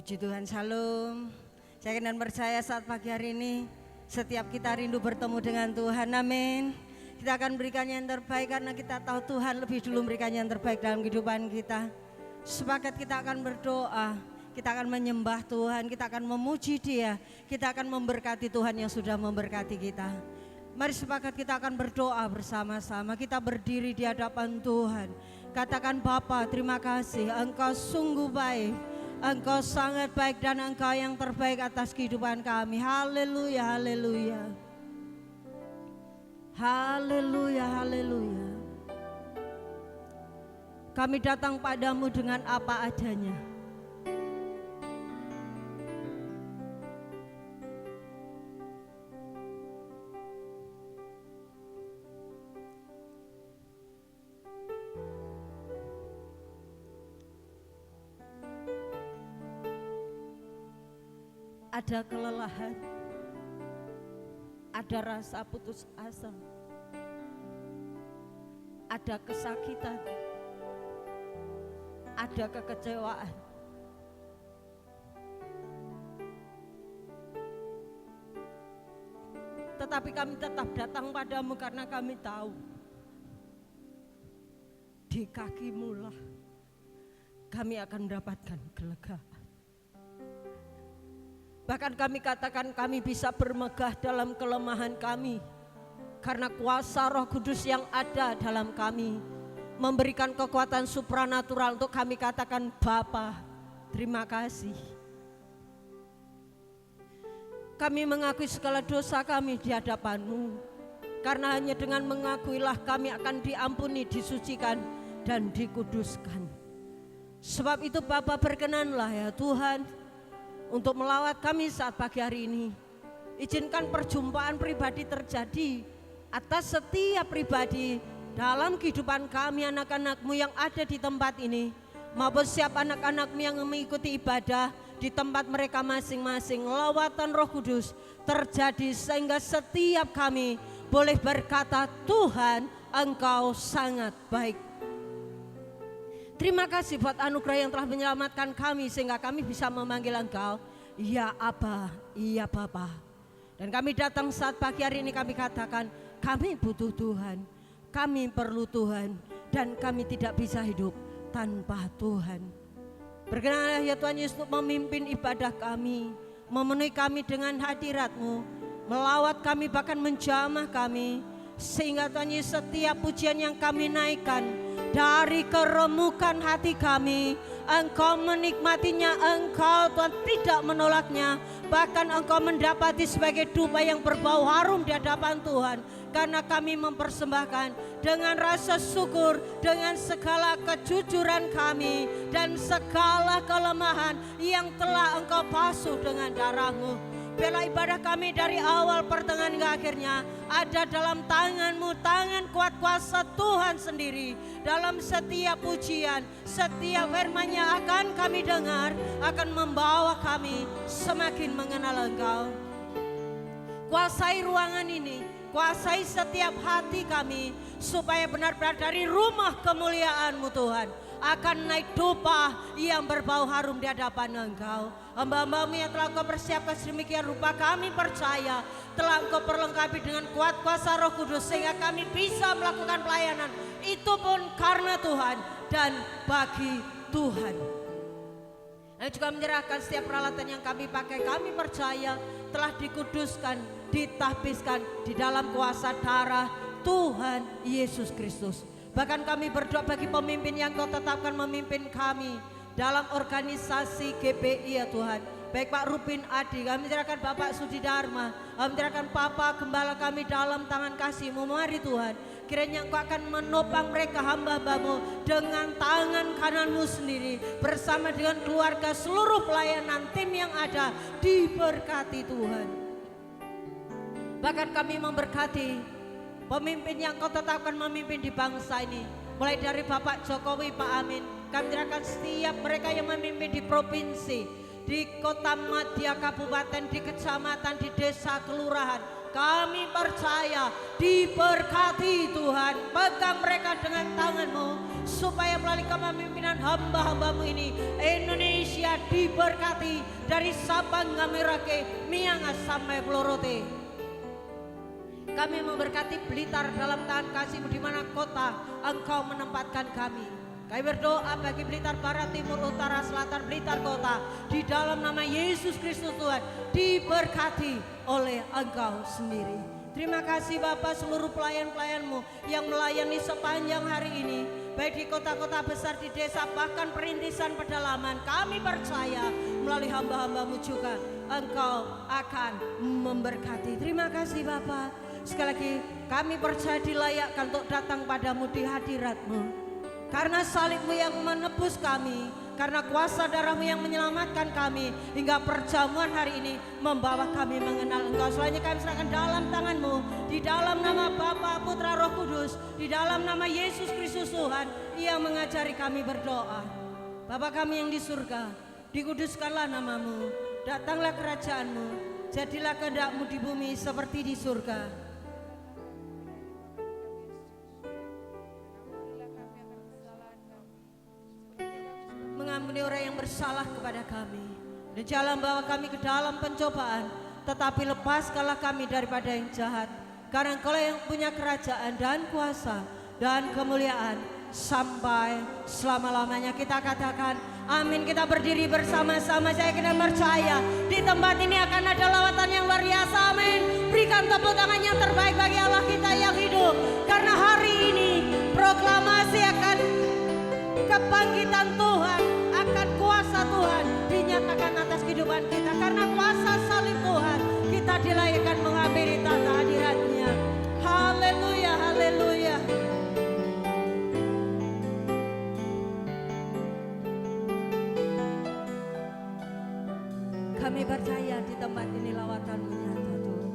Puji Tuhan, shalom. Saya dan percaya saat pagi hari ini setiap kita rindu bertemu dengan Tuhan, amin. Kita akan berikan yang terbaik karena kita tahu Tuhan lebih dulu memberikan yang terbaik dalam kehidupan kita. Sepakat kita akan berdoa, kita akan menyembah Tuhan, kita akan memuji Dia, kita akan memberkati Tuhan yang sudah memberkati kita. Mari sepakat kita akan berdoa bersama-sama, kita berdiri di hadapan Tuhan. Katakan, Bapa, terima kasih, Engkau sungguh baik, Engkau sangat baik dan Engkau yang terbaik atas kehidupan kami. Haleluya, haleluya. Haleluya, haleluya. Kami datang padamu dengan apa adanya. Ada kelelahan, ada rasa putus asa, ada kesakitan, ada kekecewaan. Tetapi kami tetap datang padamu karena kami tahu di kakimu lah kami akan mendapatkan kelegaan. Bahkan kami katakan kami bisa bermegah dalam kelemahan kami, karena kuasa Roh Kudus yang ada dalam kami memberikan kekuatan supranatural untuk kami katakan, Bapa, terima kasih. Kami mengakui segala dosa kami di hadapan-Mu, karena hanya dengan mengakuilah kami akan diampuni, disucikan, dan dikuduskan. Sebab itu Bapa, berkenanlah ya Tuhan untuk melawat kami saat pagi hari ini. Izinkan perjumpaan pribadi terjadi atas setiap pribadi dalam kehidupan kami, anak-anak-Mu yang ada di tempat ini, maupun siapa anak-anak-Mu yang mengikuti ibadah di tempat mereka masing-masing. Lawatan Roh Kudus terjadi sehingga setiap kami boleh berkata, Tuhan, Engkau sangat baik. Terima kasih buat anugerah yang telah menyelamatkan kami sehingga kami bisa memanggil Engkau, ya Aba, ya Bapa. Dan kami datang saat pagi hari ini kami katakan, kami butuh Tuhan, kami perlu Tuhan, dan kami tidak bisa hidup tanpa Tuhan. Berkenanlah ya Tuhan Yesus untuk memimpin ibadah kami, memenuhi kami dengan hadirat-Mu, melawat kami bahkan menjamah kami, sehingga Tuhan Yesus setiap pujian yang kami naikkan dari keremukan hati kami, Engkau menikmatinya, Engkau Tuhan tidak menolaknya, bahkan Engkau mendapati sebagai dupa yang berbau harum di hadapan Tuhan. Karena kami mempersembahkan dengan rasa syukur, dengan segala kejujuran kami dan segala kelemahan yang telah Engkau basuh dengan darah-Mu. Biarlah ibadah kami dari awal pertengahan hingga akhirnya ada dalam tangan-Mu, tangan kuat kuasa Tuhan sendiri. Dalam setiap pujian, setiap firman-Nya akan kami dengar, akan membawa kami semakin mengenal Engkau. Kuasai ruangan ini, kuasai setiap hati kami, supaya benar-benar dari rumah kemuliaan-Mu Tuhan akan naik dupa yang berbau harum di hadapan Engkau. Hamba-Hamba-Mu yang telah Engkau persiapkan sedemikian rupa, kami percaya telah Engkau perlengkapi dengan kuat kuasa Roh Kudus sehingga kami bisa melakukan pelayanan. Itu pun karena Tuhan dan bagi Tuhan. Dan juga menyerahkan setiap peralatan yang kami pakai, kami percaya telah dikuduskan, ditahbiskan di dalam kuasa darah Tuhan Yesus Kristus. Bahkan kami berdoa bagi pemimpin yang Kau tetapkan memimpin kami dalam organisasi GPI ya Tuhan. Baik Pak Rupin Adi, kami serahkan Bapak Sudi Dharma, kami serahkan Papa Gembala kami dalam tangan kasih-Mu. Mari Tuhan, kiranya Engkau akan menopang mereka hamba-Hamba-Mu dengan tangan kanan-Mu sendiri, bersama dengan keluarga, seluruh pelayanan tim yang ada, diberkati Tuhan. Bahkan kami memberkati pemimpin yang Kau tetapkan memimpin di bangsa ini, mulai dari Bapak Jokowi, Pak Amin. Kami serahkan setiap mereka yang memimpin di provinsi, di kota madya, kabupaten, di kecamatan, di desa, kelurahan. Kami percaya diberkati Tuhan. Pegang mereka dengan tangan-Mu, supaya melalui kepemimpinan hamba-hamba-Mu ini Indonesia diberkati dari Sabang Merauke, Miangas sampai Pelorote. Kami memberkati Blitar dalam tangan kasih-Mu di mana kota Engkau menempatkan kami. Kami berdoa bagi Blitar Barat, Timur, Utara, Selatan, Blitar Kota. Di dalam nama Yesus Kristus Tuhan, diberkati oleh Engkau sendiri. Terima kasih Bapak, seluruh pelayan-pelayan-Mu yang melayani sepanjang hari ini. Baik di kota-kota besar, di desa, bahkan perintisan pedalaman. Kami percaya melalui hamba-hamba-Mu juga Engkau akan memberkati. Terima kasih Bapak. Sekali lagi kami percaya dilayakkan untuk datang padamu di hadirat-Mu. Karena salib-Mu yang menebus kami, karena kuasa darah-Mu yang menyelamatkan kami, hingga perjamuan hari ini membawa kami mengenal Engkau. Selanjutnya kami serahkan dalam tangan-Mu, di dalam nama Bapa, Putra, Roh Kudus, di dalam nama Yesus Kristus Tuhan yang mengajari kami berdoa. Bapa kami yang di surga, dikuduskanlah nama-Mu, datanglah kerajaan-Mu, jadilah kehendak-Mu di bumi seperti di surga. Mengampuni orang yang bersalah kepada kami, dan jangan bawa kami ke dalam pencobaan, tetapi lepaskanlah kami daripada yang jahat. Karena Engkau yang punya kerajaan dan kuasa dan kemuliaan sampai selama-lamanya. Kita katakan amin. Kita berdiri bersama-sama. Saya kena percaya di tempat ini akan ada lawatan yang luar biasa. Amin. Berikan tepuk tangan yang terbaik bagi Allah kita yang hidup, karena hari ini proklamasi akan kebangkitan Tuhan, akan kuasa Tuhan dinyatakan atas kehidupan kita. Karena kuasa salib Tuhan, kita dilayakkan menghampiri tata hadirat-Nya. Haleluya, haleluya. Kami percaya di tempat ini lawatan-Mu nyata Tuhan.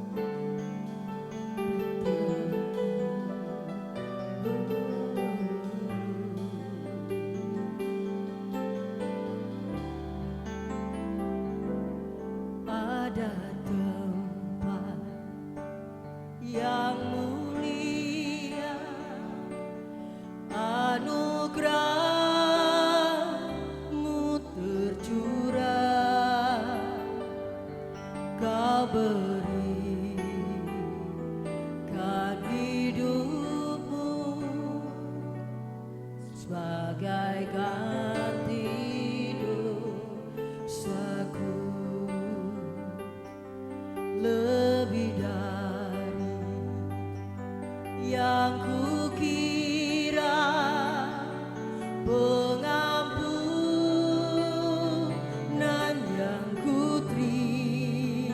Ada tempat yang mulia, anugerah-Mu tercurah, Kau berikan hidup-Mu sebagai ganti dosaku. Lebih dari yang kukira, pengampunan yang kuterima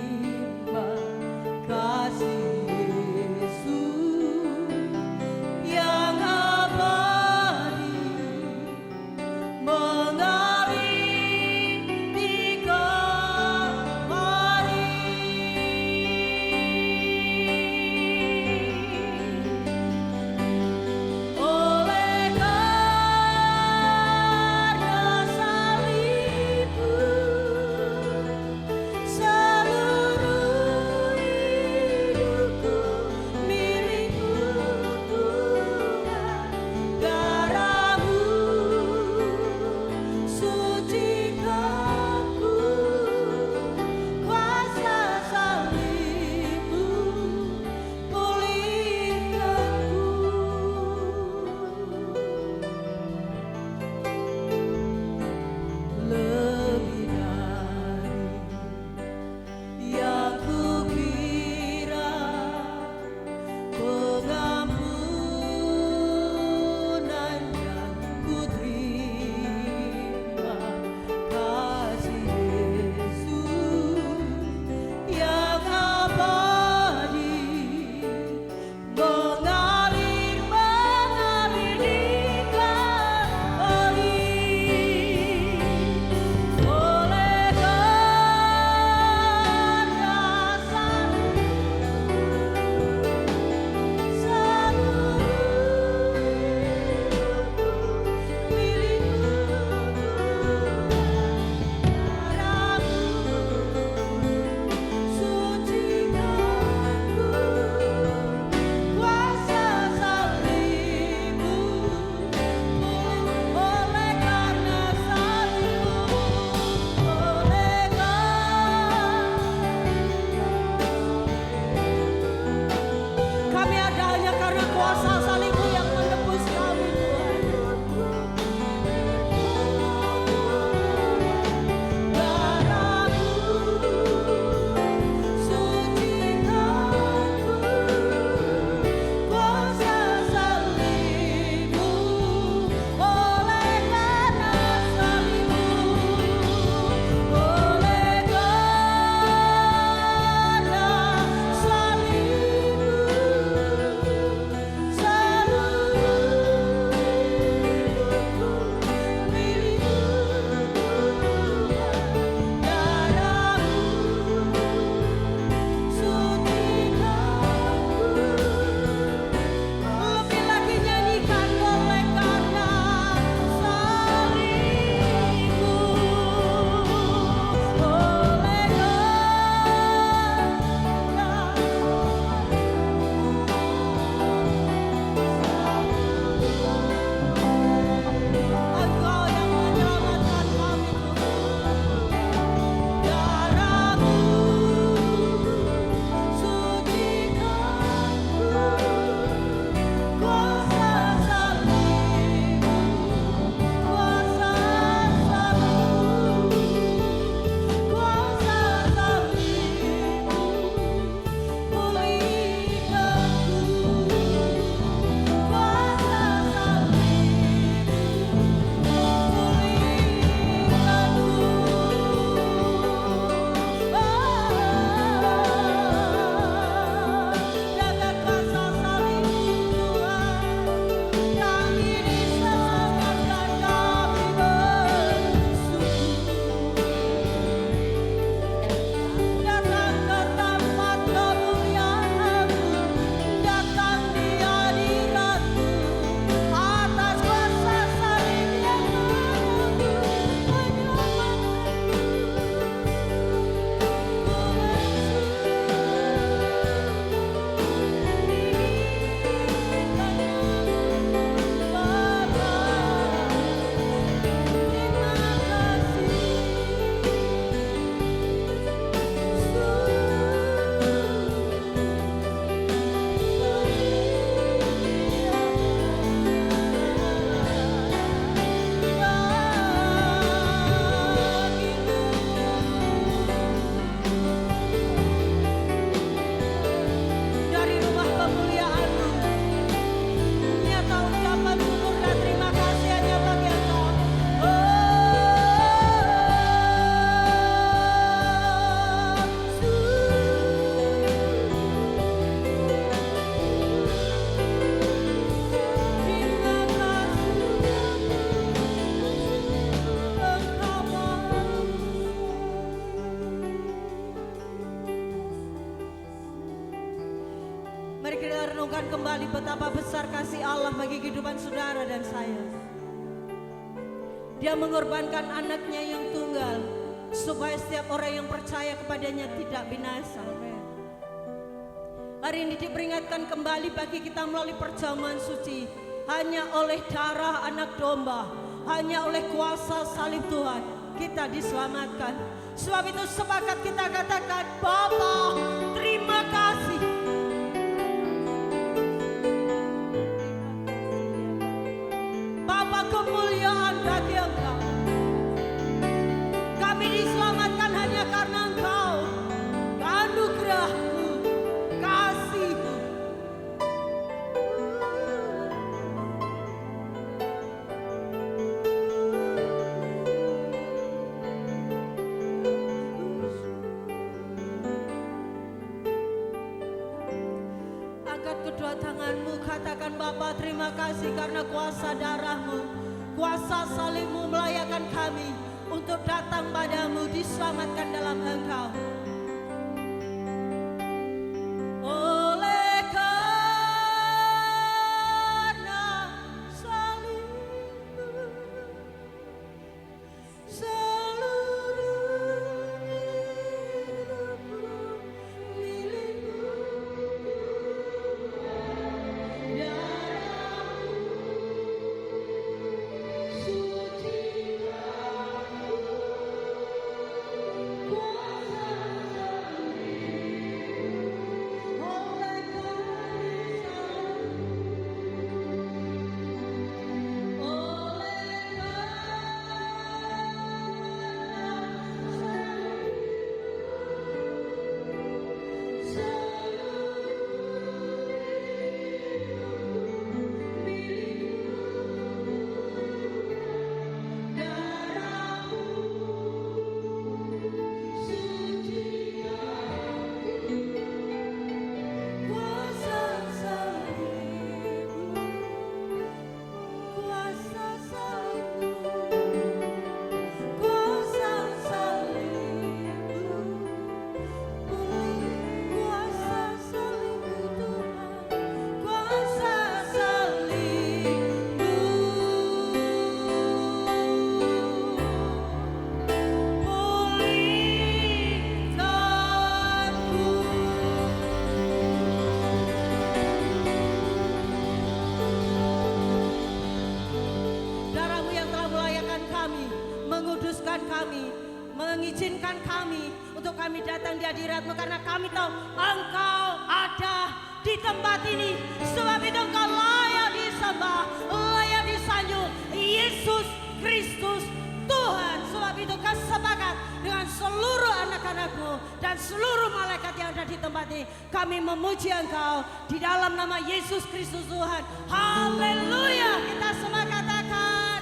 kita renungkan kembali betapa besar kasih Allah bagi kehidupan saudara dan saya. Dia mengorbankan anaknya yang tunggal supaya setiap orang yang percaya kepadanya tidak binasa. Hari ini diperingatkan kembali bagi kita melalui perjamuan suci. Hanya oleh darah anak domba, hanya oleh kuasa salib Tuhan kita diselamatkan. Sebab itu sepakat kita katakan, Bapa, terima kasih. Bapa, kemuliaan bagi Engkau. Kami diselamatkan hanya karena Engkau, anugerah-Mu, kasih-Mu. Angkat kedua tanganmu, katakan, Bapa, terima kasih karena kuasa darah-Mu, kuasa salib-Mu melayakkan kami untuk datang padamu, diselamatkan dalam Engkau. Oleh karena salib-Mu, seluruh hidupku milik-Mu. Menguduskan kami, mengizinkan kami untuk kami datang di hadirat-Mu, karena kami tahu Engkau ada di tempat ini. Sebab itu Engkau layak disembah, layak disanjung, Yesus Kristus Tuhan. Sebab itu kau sepakat dengan seluruh anak-anak-Mu dan seluruh malaikat yang ada di tempat ini, kami memuji Engkau di dalam nama Yesus Kristus Tuhan. Haleluya. Kita semua katakan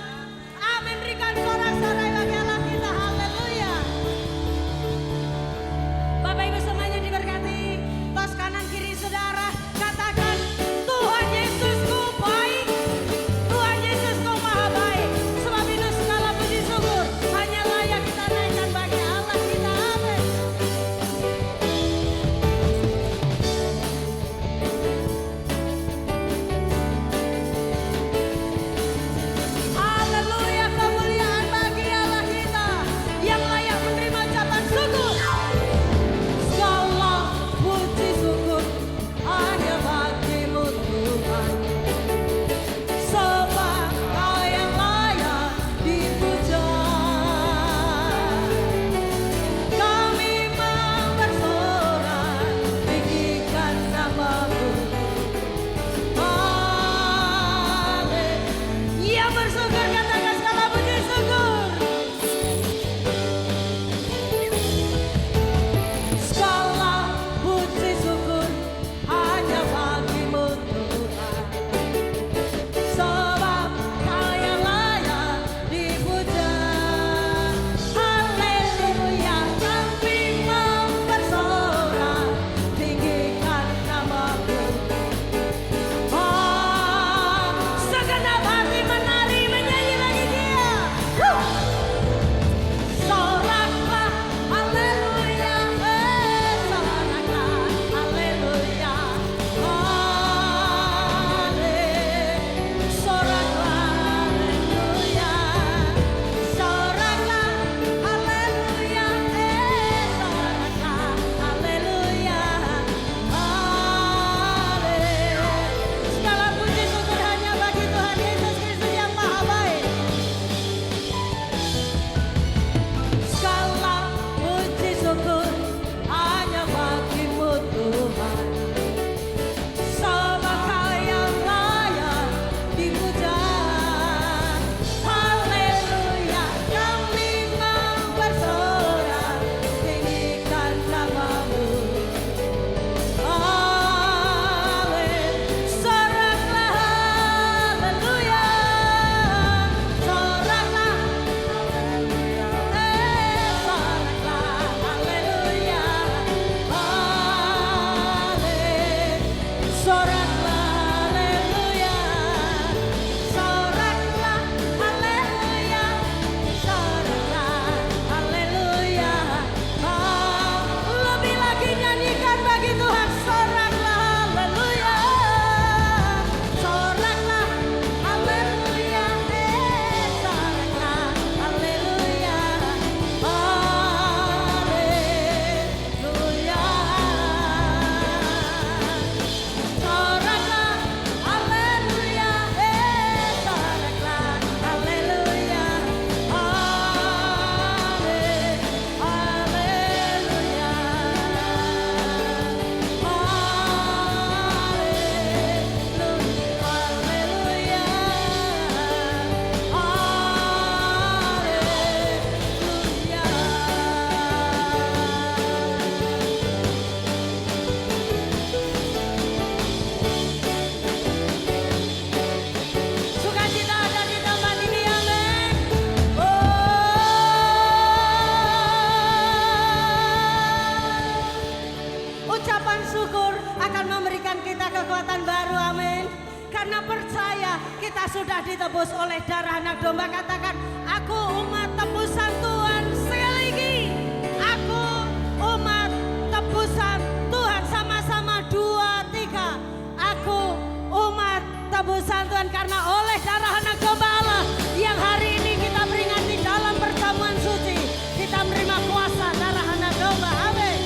amin. Berikan sorak-sorai bagi Allah kita. Haleluya. Bapak Ibu semuanya diberkati. Tos kanan kiri saudara, katakan, Tuhan Yesusku baik, Tuhan Yesusku maha baik. Sebab itu segala puji syukur hanya layak kita naikkan bagi Allah kita. Amin. Haleluya, kemuliaan bagi Allah. bersyukur akan memberikan kita kekuatan baru, amin. Karena percaya kita sudah ditebus oleh darah anak domba. Katakan, aku umat tebusan Tuhan. Sekali lagi, aku umat tebusan Tuhan. Sama-sama 2, 3. Aku umat tebusan Tuhan karena oleh darah anak domba Allah yang hari ini kita peringati dalam perjamuan suci, kita menerima kuasa darah anak domba, amin.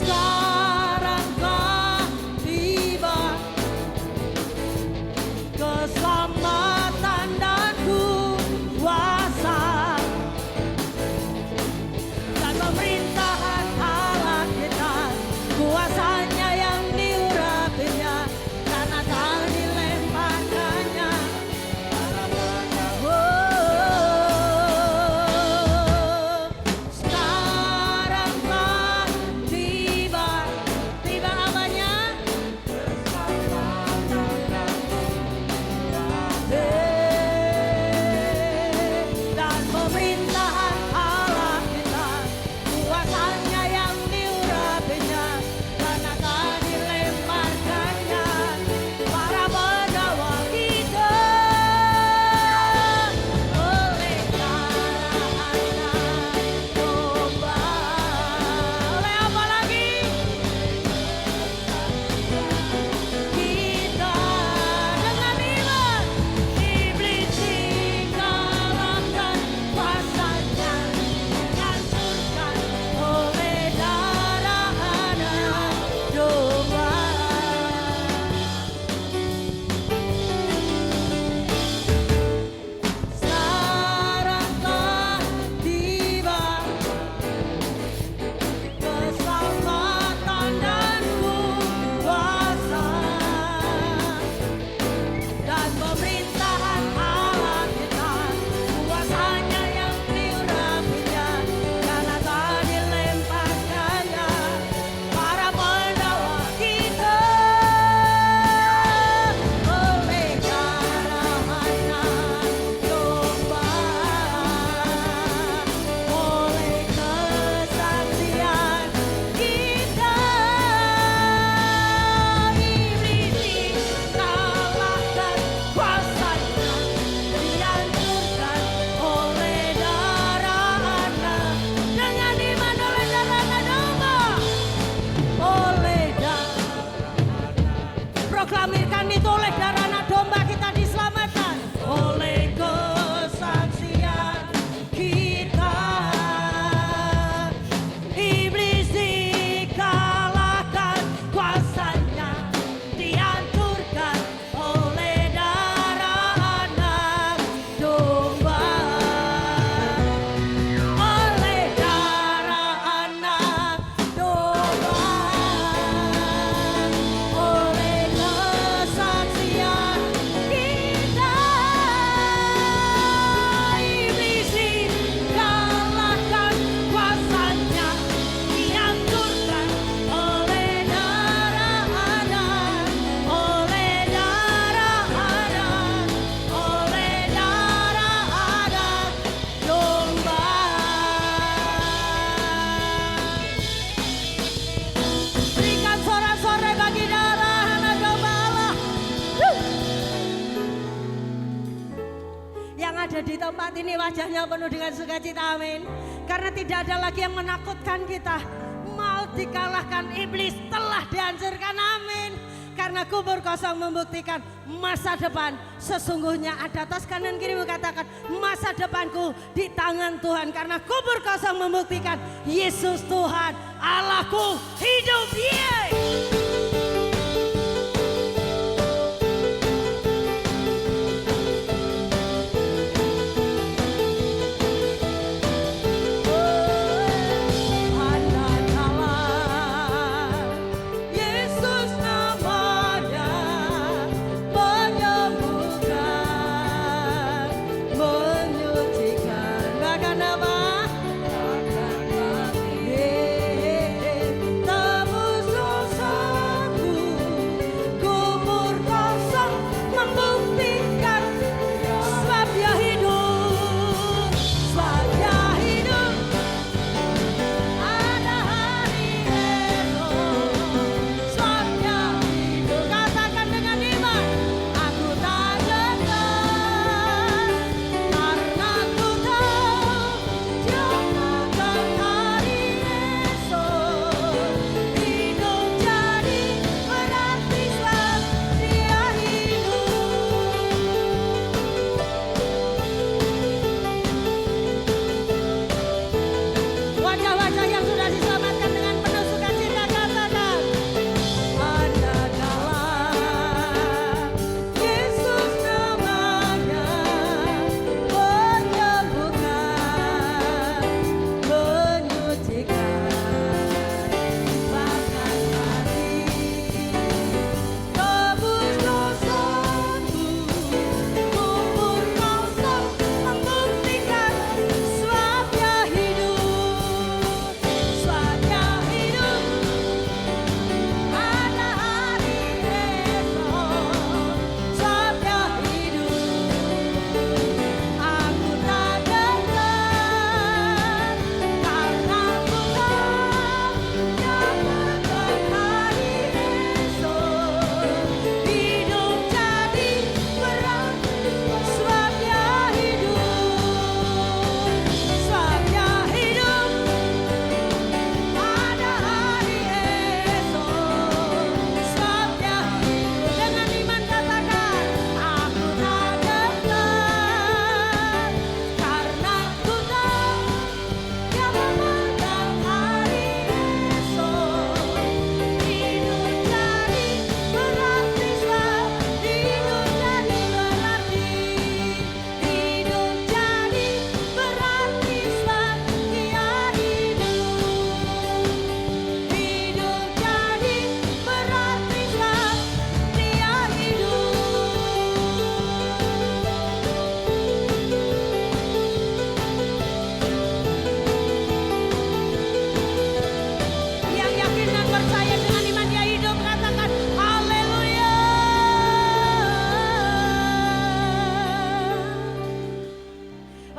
Sekarang kau tiba, keselamatan dan kuasa dan pemerintahan Allah kita, kuasanya yang diurapinya dan akan dilemparkannya. Sekarang kau tiba, tiba apanya? Dan pemerintahan Allah kita, kuasanya yang diurapinya dan akan dilemparkannya. Para pendawa kita oleh darah anak domba. Oleh apa lagi? Kita dengan iman iblis dikalahkan, kuasanya dihancurkan oleh darah anak domba. Sekarang telah tiba keselamatan dan kuasa dan pemerintahan Allah kita, kuasanya yang diurapinya dan akan dilemparkannya. Para pendawa kita oleh darah anak domba, oleh kesaksian kita, iblis dikalahkan, kuasanya dihancurkan oleh darah anak. Dengan iman oleh darah anak domba, oleh darah. Proklamirkan itu, oleh darah anak domba kita diselamatkan, oleh kesaksian kita, iblis dikalahkan, kuasanya dihancurkan oleh darah anak domba, oleh darah anak domba, oleh kesaksian kita, iblis dikalahkan, kuasanya dihancurkan oleh darah anak, oleh darah anak, oleh darah anak domba. Berikan sorak-sorai bagi darah anak domba Allah. Yang ada di tempat ini wajahnya penuh dengan sukacita, amin. Karena tidak ada lagi yang menakutkan kita. Maut dikalahkan, iblis telah dihancurkan, amin. Karena kubur kosong membuktikan masa depan sesungguhnya ada. Atas kanan kirimu katakan, masa depanku di tangan Tuhan. Karena kubur kosong membuktikan Yesus Tuhan, Allahku hidup. Yeay! Yesus namanya menyembuhkan, menyucikan, bahkan apa? Tebus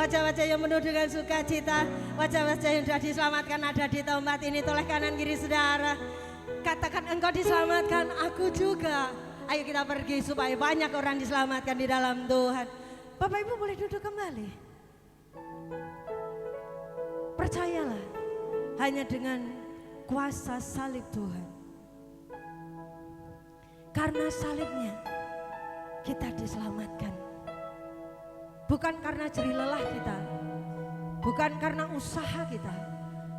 wajah-wajah yang penuh dengan sukacita, wajah-wajah yang sudah diselamatkan ada di tempat ini. Toleh kanan kiri saudara, katakan engkau diselamatkan, aku juga. Ayo kita pergi supaya banyak orang diselamatkan di dalam Tuhan. Bapak Ibu boleh duduk kembali. Percayalah, hanya dengan kuasa salib Tuhan, karena salibnya kita diselamatkan. Bukan karena jerih lelah kita, bukan karena usaha kita,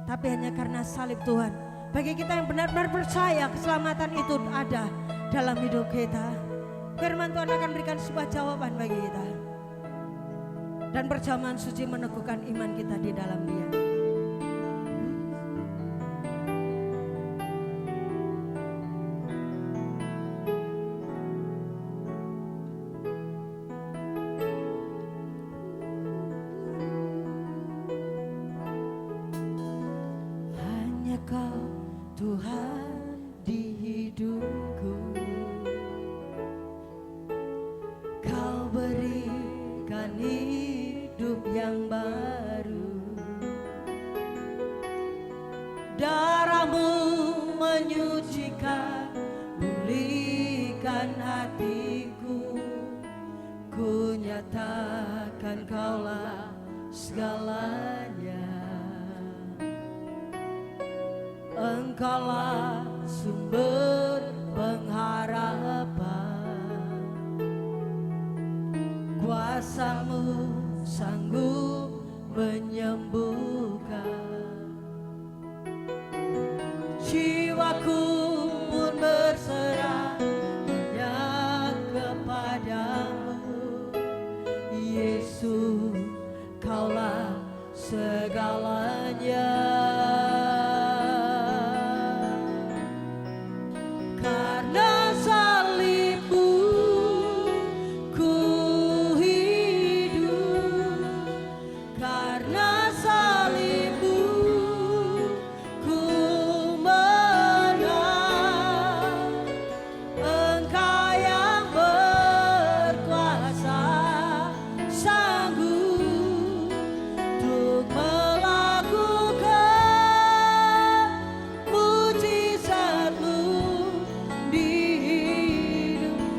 tapi hanya karena salib Tuhan. Bagi kita yang benar-benar percaya keselamatan itu ada dalam hidup kita, firman Tuhan akan berikan sebuah jawaban bagi kita. Dan perjamuan suci meneguhkan iman kita di dalam Dia. Kau Tuhan di hidupku, Kau berikan hidup yang baru. Darah-Mu menyucikan, pulihkan hatiku. Ku nyatakan Kaulah segalanya. Engkaulah sumber pengharapan, kuasa-Mu sanggup menyembuhkan. Jiwaku pun berserah hanya kepadamu, Yesus, Kaulah segalanya.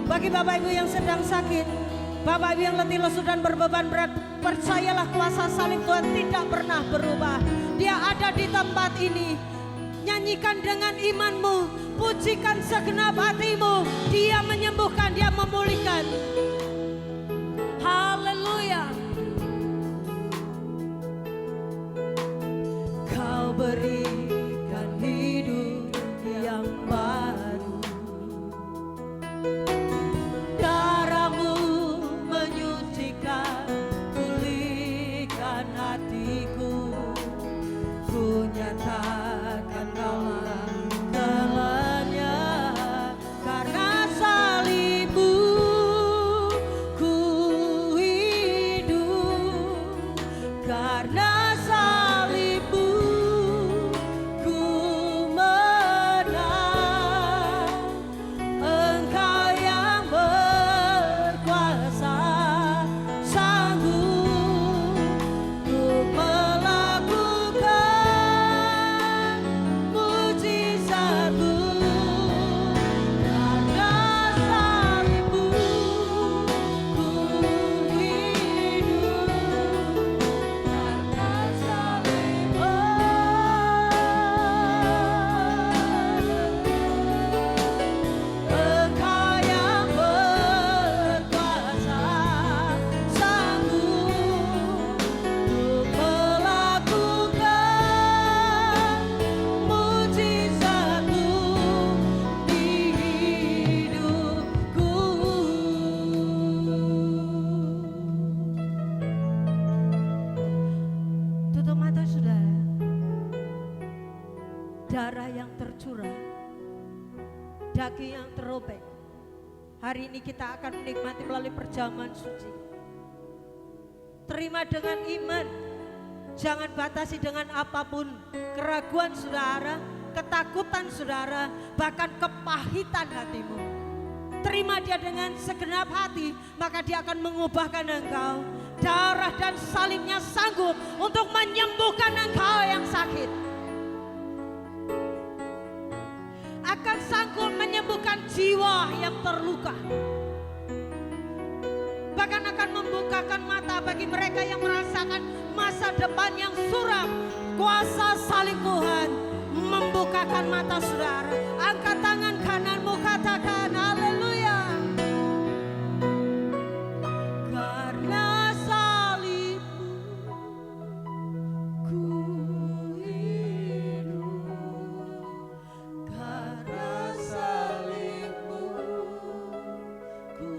Bagi Bapak Ibu yang sedang sakit, Bapak Ibu yang letih lesu dan berbeban berat, percayalah kuasa salib Tuhan tidak pernah berubah. Dia ada di tempat ini. Nyanyikan dengan imanmu, pujikan segenap hatimu. Dia menyembuhkan, Dia memulihkan. Haleluya. Kau berikan hidup yang baru. Darah-Mu menyucikan, pulihkan hatiku. Ku nyatakan Kaulah segalanya. Karena salib-Mu ku hidup. Karena salib-Mu ku menang. Engkau yang berkuasa, sanggup untuk melakukan mujizat-Mu. Karena salib-Mu ku hidup. Karena salib-Mu Engkau yang berkuasa, sanggup untuk melakukan mujizat-Mu di hidupku. Tutup mata saudara. Darah yang tercurah, daging yang terobek. Hari ini kita akan menikmati melalui perjamuan suci. Terima dengan iman. Jangan batasi dengan apapun keraguan saudara, ketakutan saudara, bahkan kepahitan hatimu. Terima Dia dengan segenap hati, maka Dia akan mengubahkan engkau. darah dan salibnya sanggup untuk menyembuhkan engkau yang sakit. Akan sanggup menyembuhkan jiwa yang terluka. Bahkan akan membukakan mata bagi mereka yang merasakan masa depan yang suram. Kuasa salib Tuhan membukakan mata saudara. Angkat tangan kananmu, katakan haleluya. Karena salibmu ku hidup. Karena salibmu ku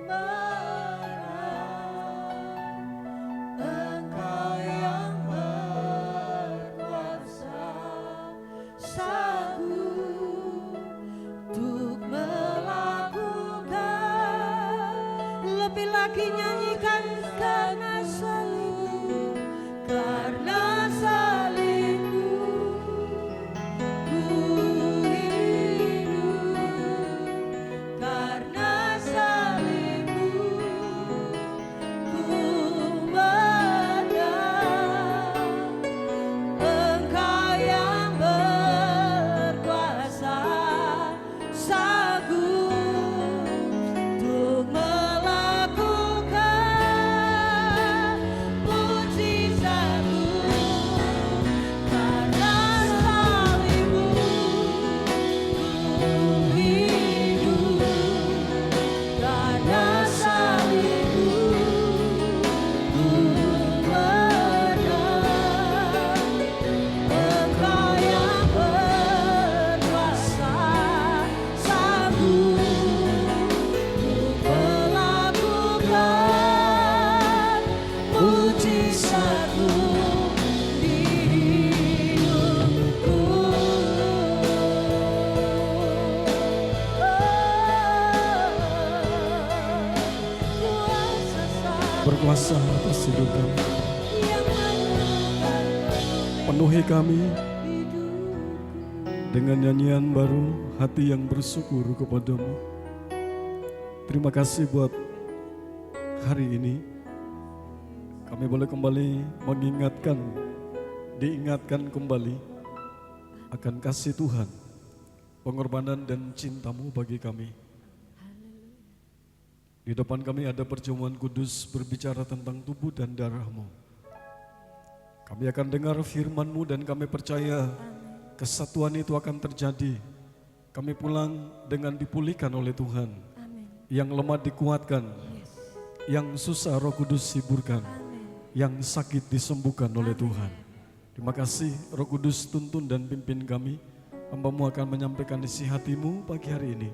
menang. Engkau yang berkuasa, sanggup untuk melakukan. Lebih lagi nyanyikan karena salibmu, karena salibmu ku hidup. Karena salibmu ku menang. Engkau yang berkuasa, sanggup untuk melakukan mujizatmu. Karena salibmu ku hidup. Karena salibmu ku menang. Engkau yang berkuasa, sanggup untuk melakukan mujizatmu di hidupku. Kuasa salib Berkuasa atas hidup kami. yang menyembuhkan Penuhi kami hidupku. dengan nyanyian baru, hati yang bersyukur kepadamu. Terima kasih buat hari ini. Kami boleh kembali diingatkan kembali akan kasih Tuhan, pengorbanan dan cintamu bagi kami. Di depan kami ada perjamuan kudus berbicara tentang tubuh dan darahmu. Kami akan dengar firman-Mu dan kami percaya kesatuan itu akan terjadi. Kami pulang dengan dipulihkan oleh Tuhan. Amin. Yang lemah dikuatkan, Yes. yang susah Roh Kudus hiburkan, Amin. yang sakit disembuhkan oleh Tuhan. Terima kasih Roh Kudus, tuntun dan pimpin kami. Hamba-Mu akan menyampaikan isi hati-Mu pagi hari ini.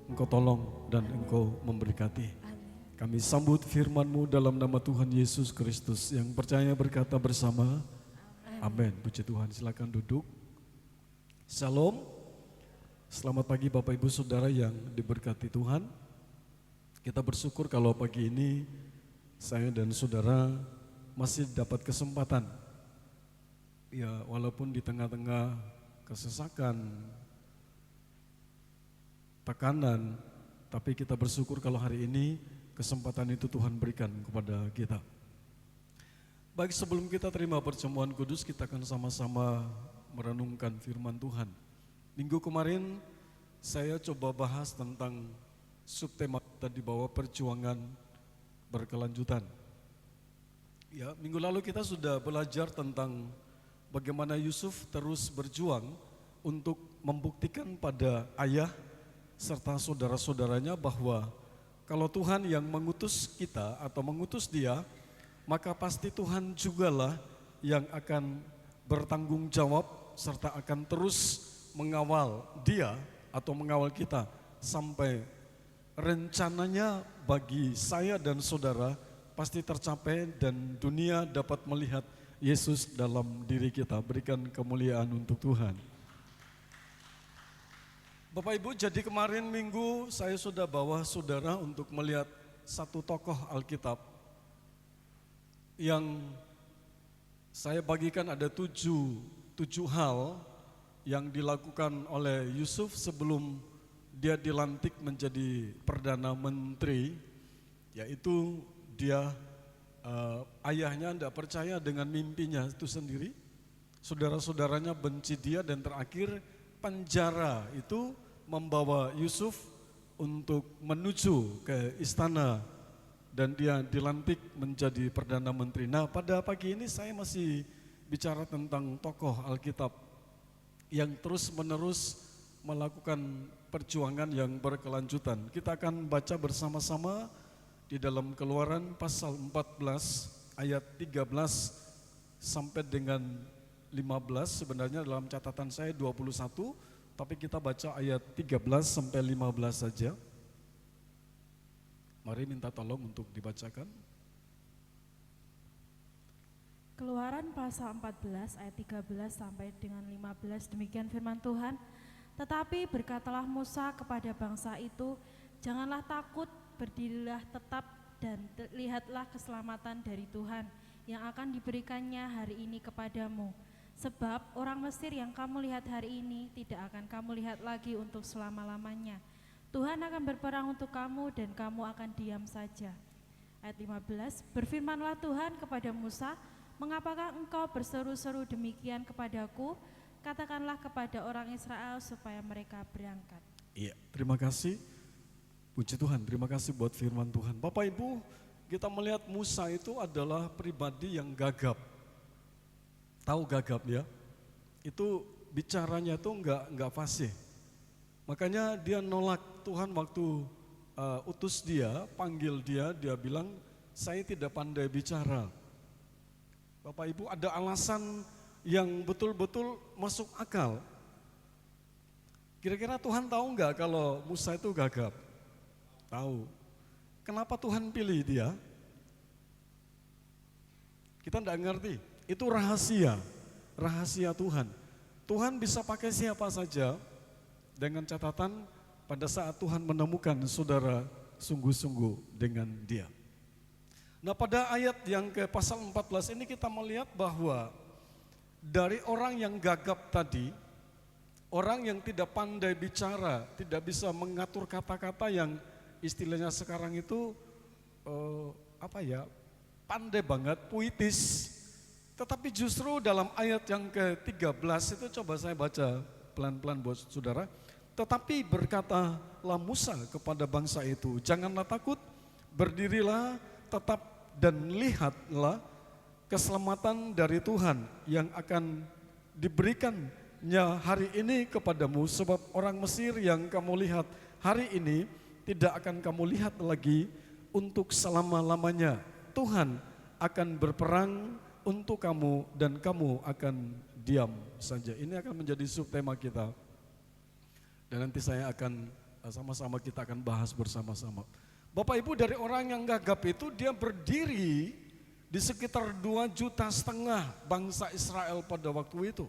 Engkau tolong dan Engkau memberkati. Kami sambut firman-Mu dalam nama Tuhan Yesus Kristus. Yang percaya berkata bersama, amin. Puji Tuhan, silakan duduk. Shalom. Selamat pagi Bapak Ibu Saudara yang diberkati Tuhan. Kita bersyukur kalau pagi ini saya dan saudara masih dapat kesempatan. Ya, walaupun di tengah-tengah kesesakan, tekanan, tapi kita bersyukur kalau hari ini kesempatan itu Tuhan berikan kepada kita. Baik, sebelum kita terima perjamuan kudus, kita akan sama-sama merenungkan firman Tuhan. Minggu kemarin saya coba bahas tentang subtema kita di bawah perjuangan berkelanjutan. Ya, minggu lalu kita sudah belajar tentang bagaimana Yusuf terus berjuang untuk membuktikan pada ayah serta saudara-saudaranya bahwa kalau Tuhan yang mengutus kita atau mengutus dia, maka pasti Tuhan jugalah yang akan bertanggung jawab serta akan terus mengawal dia atau mengawal kita sampai rencananya bagi saya dan saudara pasti tercapai dan dunia dapat melihat Yesus dalam diri kita. Berikan kemuliaan untuk Tuhan. Bapak Ibu, jadi kemarin minggu saya sudah bawa saudara untuk melihat satu tokoh Alkitab yang saya bagikan ada tujuh hal yang dilakukan oleh Yusuf sebelum dia dilantik menjadi Perdana Menteri, yaitu dia ayahnya tidak percaya dengan mimpinya itu sendiri, saudara-saudaranya benci dia, dan terakhir penjara itu membawa Yusuf untuk menuju ke istana dan dia dilantik menjadi Perdana Menteri. Nah, pada pagi ini saya masih bicara tentang tokoh Alkitab yang terus-menerus melakukan perjuangan yang berkelanjutan. Kita akan baca bersama-sama di dalam Keluaran pasal 14 ayat 13 sampai dengan 15. Sebenarnya dalam catatan saya 21, tapi kita baca ayat 13 sampai 15 saja. Mari minta tolong untuk dibacakan. Keluaran pasal 14 ayat 13 sampai dengan 15, demikian firman Tuhan. Tetapi berkatalah Musa kepada bangsa itu, janganlah takut, berdirilah tetap dan lihatlah keselamatan dari Tuhan yang akan diberikannya hari ini kepadamu. Sebab orang Mesir yang kamu lihat hari ini tidak akan kamu lihat lagi untuk selama-lamanya. Tuhan akan berperang untuk kamu dan kamu akan diam saja. Ayat 15, berfirmanlah Tuhan kepada Musa, mengapakah engkau berseru-seru demikian kepadaku? Katakanlah kepada orang Israel supaya mereka berangkat. Iya, terima kasih. Puji Tuhan, terima kasih buat firman Tuhan. Bapak Ibu, kita melihat Musa itu adalah pribadi yang gagap. Tahu gagap ya? Itu bicaranya tuh enggak fasih. Makanya dia nolak Tuhan waktu utus dia, panggil dia bilang, saya tidak pandai bicara. Bapak Ibu, ada alasan yang betul-betul masuk akal. Kira-kira Tuhan tahu enggak kalau Musa itu gagap? Tahu. Kenapa Tuhan pilih dia? Kita enggak ngerti. Itu rahasia Tuhan. Tuhan bisa pakai siapa saja, dengan catatan pada saat Tuhan menemukan saudara sungguh-sungguh dengan dia. Nah, pada ayat yang ke pasal 14 ini kita melihat bahwa dari orang yang gagap tadi, orang yang tidak pandai bicara, tidak bisa mengatur kata-kata yang istilahnya sekarang itu pandai banget, puitis. Tetapi justru dalam ayat yang ke-13 itu coba saya baca pelan-pelan buat saudara. Tetapi berkatalah Musa kepada bangsa itu, janganlah takut, berdirilah tetap dan lihatlah keselamatan dari Tuhan yang akan diberikannya hari ini kepadamu, sebab orang Mesir yang kamu lihat hari ini tidak akan kamu lihat lagi untuk selama-lamanya. Tuhan akan berperang untuk kamu dan kamu akan diam saja. Ini akan menjadi subtema kita. Dan nanti saya akan sama-sama kita akan bahas bersama-sama. Bapak Ibu, dari orang yang gagap itu dia berdiri di sekitar 2,5 juta bangsa Israel pada waktu itu.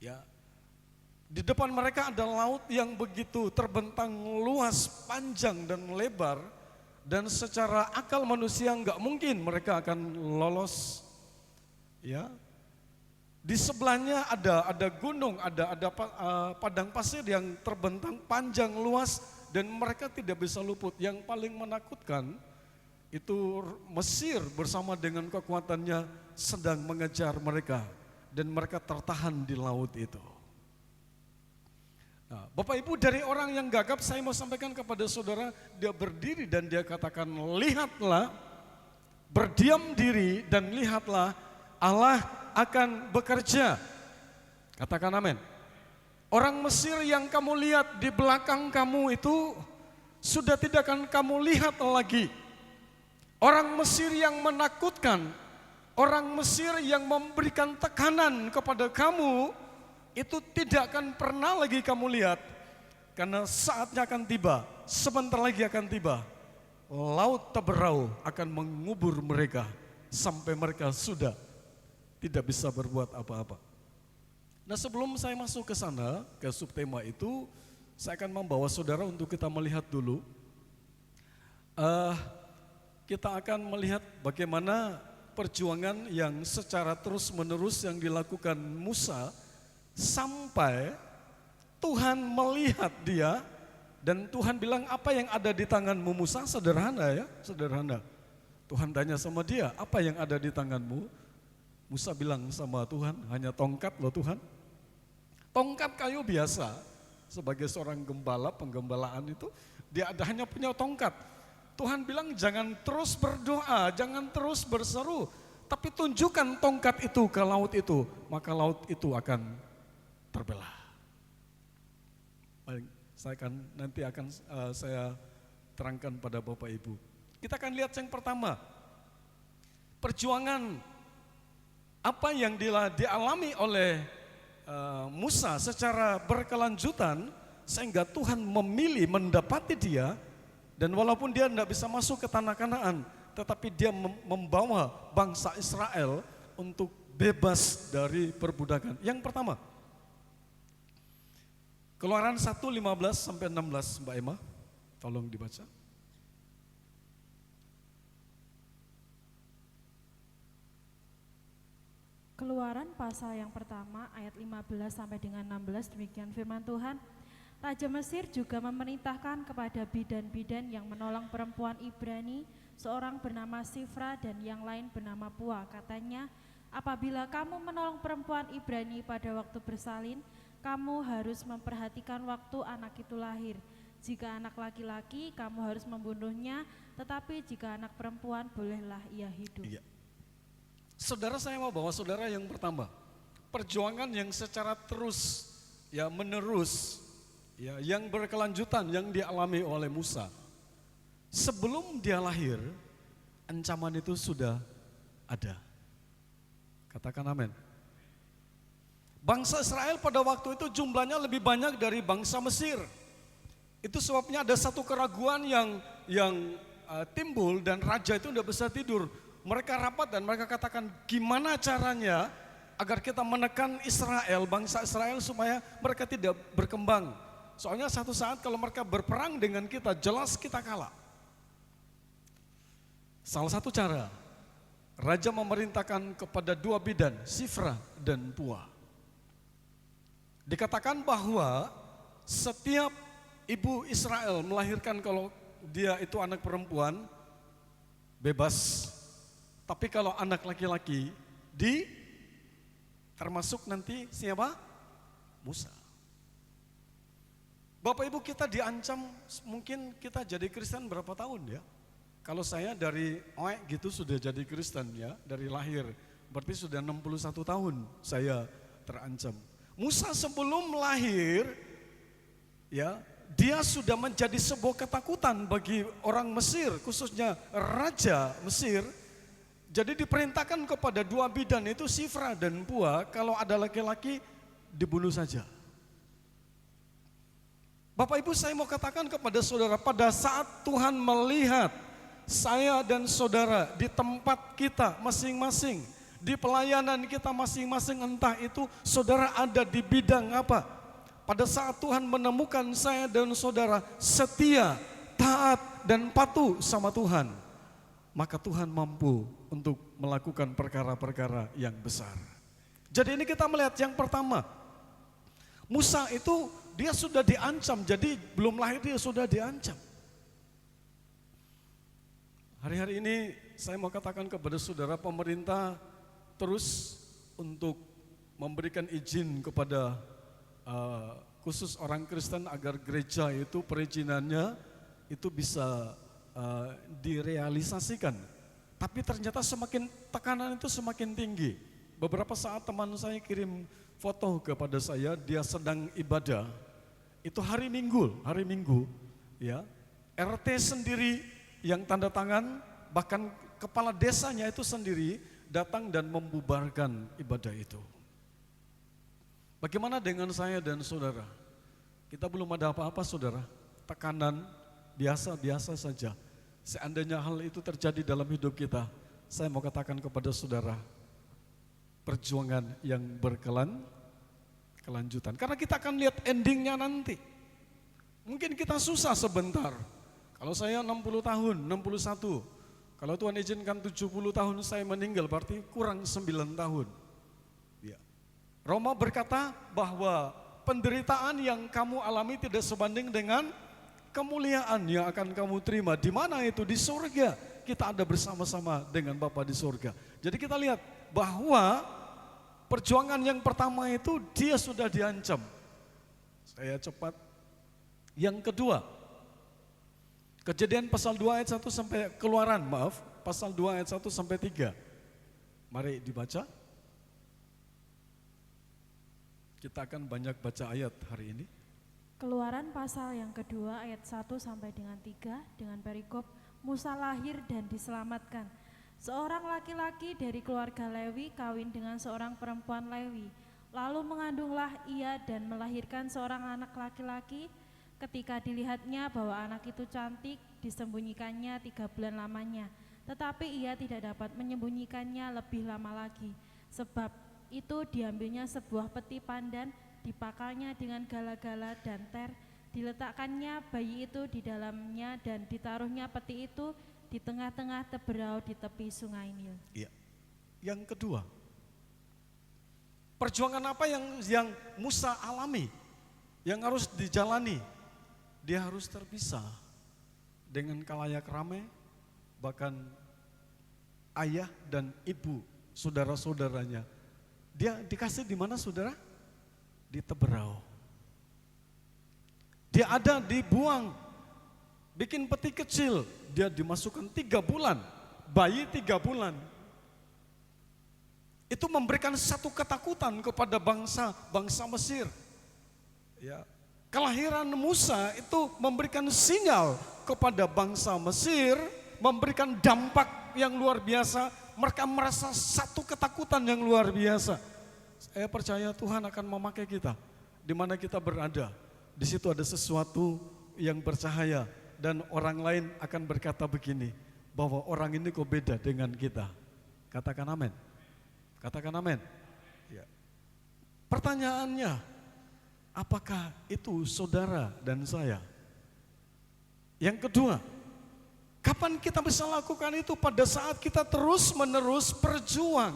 Ya. Di depan mereka ada laut yang begitu terbentang luas, panjang dan lebar. Dan secara akal manusia enggak mungkin mereka akan lolos. Ya. Di sebelahnya ada gunung, ada padang pasir yang terbentang panjang luas dan mereka tidak bisa luput. Yang paling menakutkan itu Mesir bersama dengan kekuatannya sedang mengejar mereka dan mereka tertahan di laut itu. Nah, Bapak Ibu, dari orang yang gagap saya mau sampaikan kepada saudara, dia berdiri dan dia katakan, lihatlah, berdiam diri dan lihatlah, Allah akan bekerja. Katakan amin. Orang Mesir yang kamu lihat di belakang kamu itu sudah tidak akan kamu lihat lagi. Orang Mesir yang menakutkan, orang Mesir yang memberikan tekanan kepada kamu, itu tidak akan pernah lagi kamu lihat. Karena saatnya akan tiba, sebentar lagi akan tiba. Laut Teberau akan mengubur mereka sampai mereka sudah tidak bisa berbuat apa-apa. Nah, sebelum saya masuk ke sana, ke subtema itu, saya akan membawa saudara untuk kita melihat dulu. Kita akan melihat bagaimana perjuangan yang secara terus-menerus yang dilakukan Musa sampai Tuhan melihat dia dan Tuhan bilang, apa yang ada di tanganmu Musa? Sederhana ya, sederhana. Tuhan tanya sama dia, apa yang ada di tanganmu? Musa bilang sama Tuhan, hanya tongkat loh Tuhan. Tongkat kayu biasa, sebagai seorang gembala, penggembalaan itu, dia hanya punya tongkat. Tuhan bilang jangan terus berdoa, jangan terus berseru, tapi tunjukkan tongkat itu ke laut itu, maka laut itu akan terbelah. Baik, nanti akan saya terangkan pada Bapak Ibu. Kita akan lihat yang pertama, perjuangan apa yang dialami oleh Musa secara berkelanjutan sehingga Tuhan memilih mendapati dia, dan walaupun dia tidak bisa masuk ke tanah Kanaan, tetapi dia membawa bangsa Israel untuk bebas dari perbudakan. Yang pertama, Keluaran 1:15-16, Mbak Emma, tolong dibaca. Keluaran pasal yang pertama ayat 15 sampai dengan 16, demikian firman Tuhan. Raja Mesir juga memerintahkan kepada bidan-bidan yang menolong perempuan Ibrani, seorang bernama Sifra dan yang lain bernama Pua. Katanya, apabila kamu menolong perempuan Ibrani pada waktu bersalin, kamu harus memperhatikan waktu anak itu lahir. Jika anak laki-laki, kamu harus membunuhnya, tetapi jika anak perempuan, bolehlah ia hidup. Iya. Saudara, saya mau bawa saudara yang pertama, perjuangan yang secara terus, ya menerus, ya yang berkelanjutan yang dialami oleh Musa. Sebelum dia lahir, ancaman itu sudah ada. Katakan amin. Bangsa Israel pada waktu itu jumlahnya lebih banyak dari bangsa Mesir. Itu sebabnya ada satu keraguan yang timbul dan raja itu tidak bisa tidur. Mereka rapat dan mereka katakan, gimana caranya agar kita menekan Israel, bangsa Israel supaya mereka tidak berkembang. Soalnya satu saat kalau mereka berperang dengan kita, jelas kita kalah. Salah satu cara, raja memerintahkan kepada dua bidan, Sifra dan Pua. Dikatakan bahwa setiap ibu Israel melahirkan kalau dia itu anak perempuan, bebas. Tapi kalau anak laki-laki, termasuk nanti siapa? Musa. Bapak Ibu, kita diancam, mungkin kita jadi Kristen berapa tahun ya? Kalau saya dari gitu sudah jadi Kristen ya, dari lahir. Berarti sudah 61 tahun saya terancam. Musa sebelum lahir, ya, dia sudah menjadi sebuah ketakutan bagi orang Mesir, khususnya Raja Mesir. Jadi diperintahkan kepada dua bidan itu, Sifra dan Pua, kalau ada laki-laki dibunuh saja. Bapak Ibu, saya mau katakan kepada saudara, pada saat Tuhan melihat saya dan saudara di tempat kita masing-masing, di pelayanan kita masing-masing, entah itu saudara ada di bidang apa. Pada saat Tuhan menemukan saya dan saudara setia, taat dan patuh sama Tuhan, maka Tuhan mampu untuk melakukan perkara-perkara yang besar. Jadi ini kita melihat yang pertama, Musa itu dia sudah diancam, jadi belum lahir dia sudah diancam. Hari-hari ini saya mau katakan kepada saudara, pemerintah terus untuk memberikan izin kepada khusus orang Kristen agar gereja itu perizinannya itu bisa direalisasikan. Tapi ternyata tekanan itu semakin tinggi. Beberapa saat teman saya kirim foto kepada saya, dia sedang ibadah. Itu hari Minggu, ya. RT sendiri yang tanda tangan, bahkan kepala desanya itu sendiri datang dan membubarkan ibadah itu. Bagaimana dengan saya dan saudara? Kita belum ada apa-apa saudara, tekanan biasa-biasa saja. Seandainya hal itu terjadi dalam hidup kita, saya mau katakan kepada saudara, perjuangan yang berkelanjutan. Karena kita akan lihat endingnya nanti. Mungkin kita susah sebentar. Kalau saya 60 tahun, 61. Kalau Tuhan izinkan 70 tahun saya meninggal, berarti kurang 9 tahun. Ya. Roma berkata bahwa penderitaan yang kamu alami tidak sebanding dengan kemuliaan yang akan kamu terima. Di mana itu? Di surga. kita ada bersama-sama dengan Bapa di surga. Jadi kita lihat bahwa perjuangan yang pertama itu dia sudah diancam. Saya cepat. Yang kedua, Kejadian pasal 2 ayat 1 sampai Keluaran, pasal 2 ayat 1 sampai 3. Mari dibaca. Kita akan banyak baca ayat hari ini. Keluaran pasal yang kedua ayat 1 sampai dengan 3 dengan perikop Musa lahir dan diselamatkan. Seorang laki-laki dari keluarga Lewi kawin dengan seorang perempuan Lewi. Lalu mengandunglah ia dan melahirkan seorang anak laki-laki. Ketika dilihatnya bahwa anak itu cantik, disembunyikannya 3 bulan lamanya. Tetapi ia tidak dapat menyembunyikannya lebih lama lagi. Sebab itu diambilnya sebuah peti pandan, dipakalnya dengan gala-gala dan ter, diletakkannya bayi itu di dalamnya dan ditaruhnya peti itu di tengah-tengah teberau di tepi sungai Nil. Iya. Yang kedua, perjuangan apa yang Musa alami, yang harus dijalani? Dia harus terpisah dengan kalayak ramai, bahkan ayah dan ibu, saudara-saudaranya. Dia dikasih di mana saudara? Di teberau. Dia ada dibuang, bikin peti kecil, dia dimasukkan 3 bulan, bayi 3 bulan. Itu memberikan satu ketakutan kepada bangsa Mesir. Ya, kelahiran Musa itu memberikan sinyal kepada bangsa Mesir, memberikan dampak yang luar biasa. Mereka merasa satu ketakutan yang luar biasa. Saya percaya Tuhan akan memakai kita di mana kita berada. Di situ ada sesuatu yang bercahaya dan orang lain akan berkata begini, bahwa orang ini kok beda dengan kita. Katakan amin. Katakan amin. Ya. Pertanyaannya, apakah itu saudara dan saya? Yang kedua, kapan kita bisa lakukan itu? Pada saat kita terus-menerus berjuang,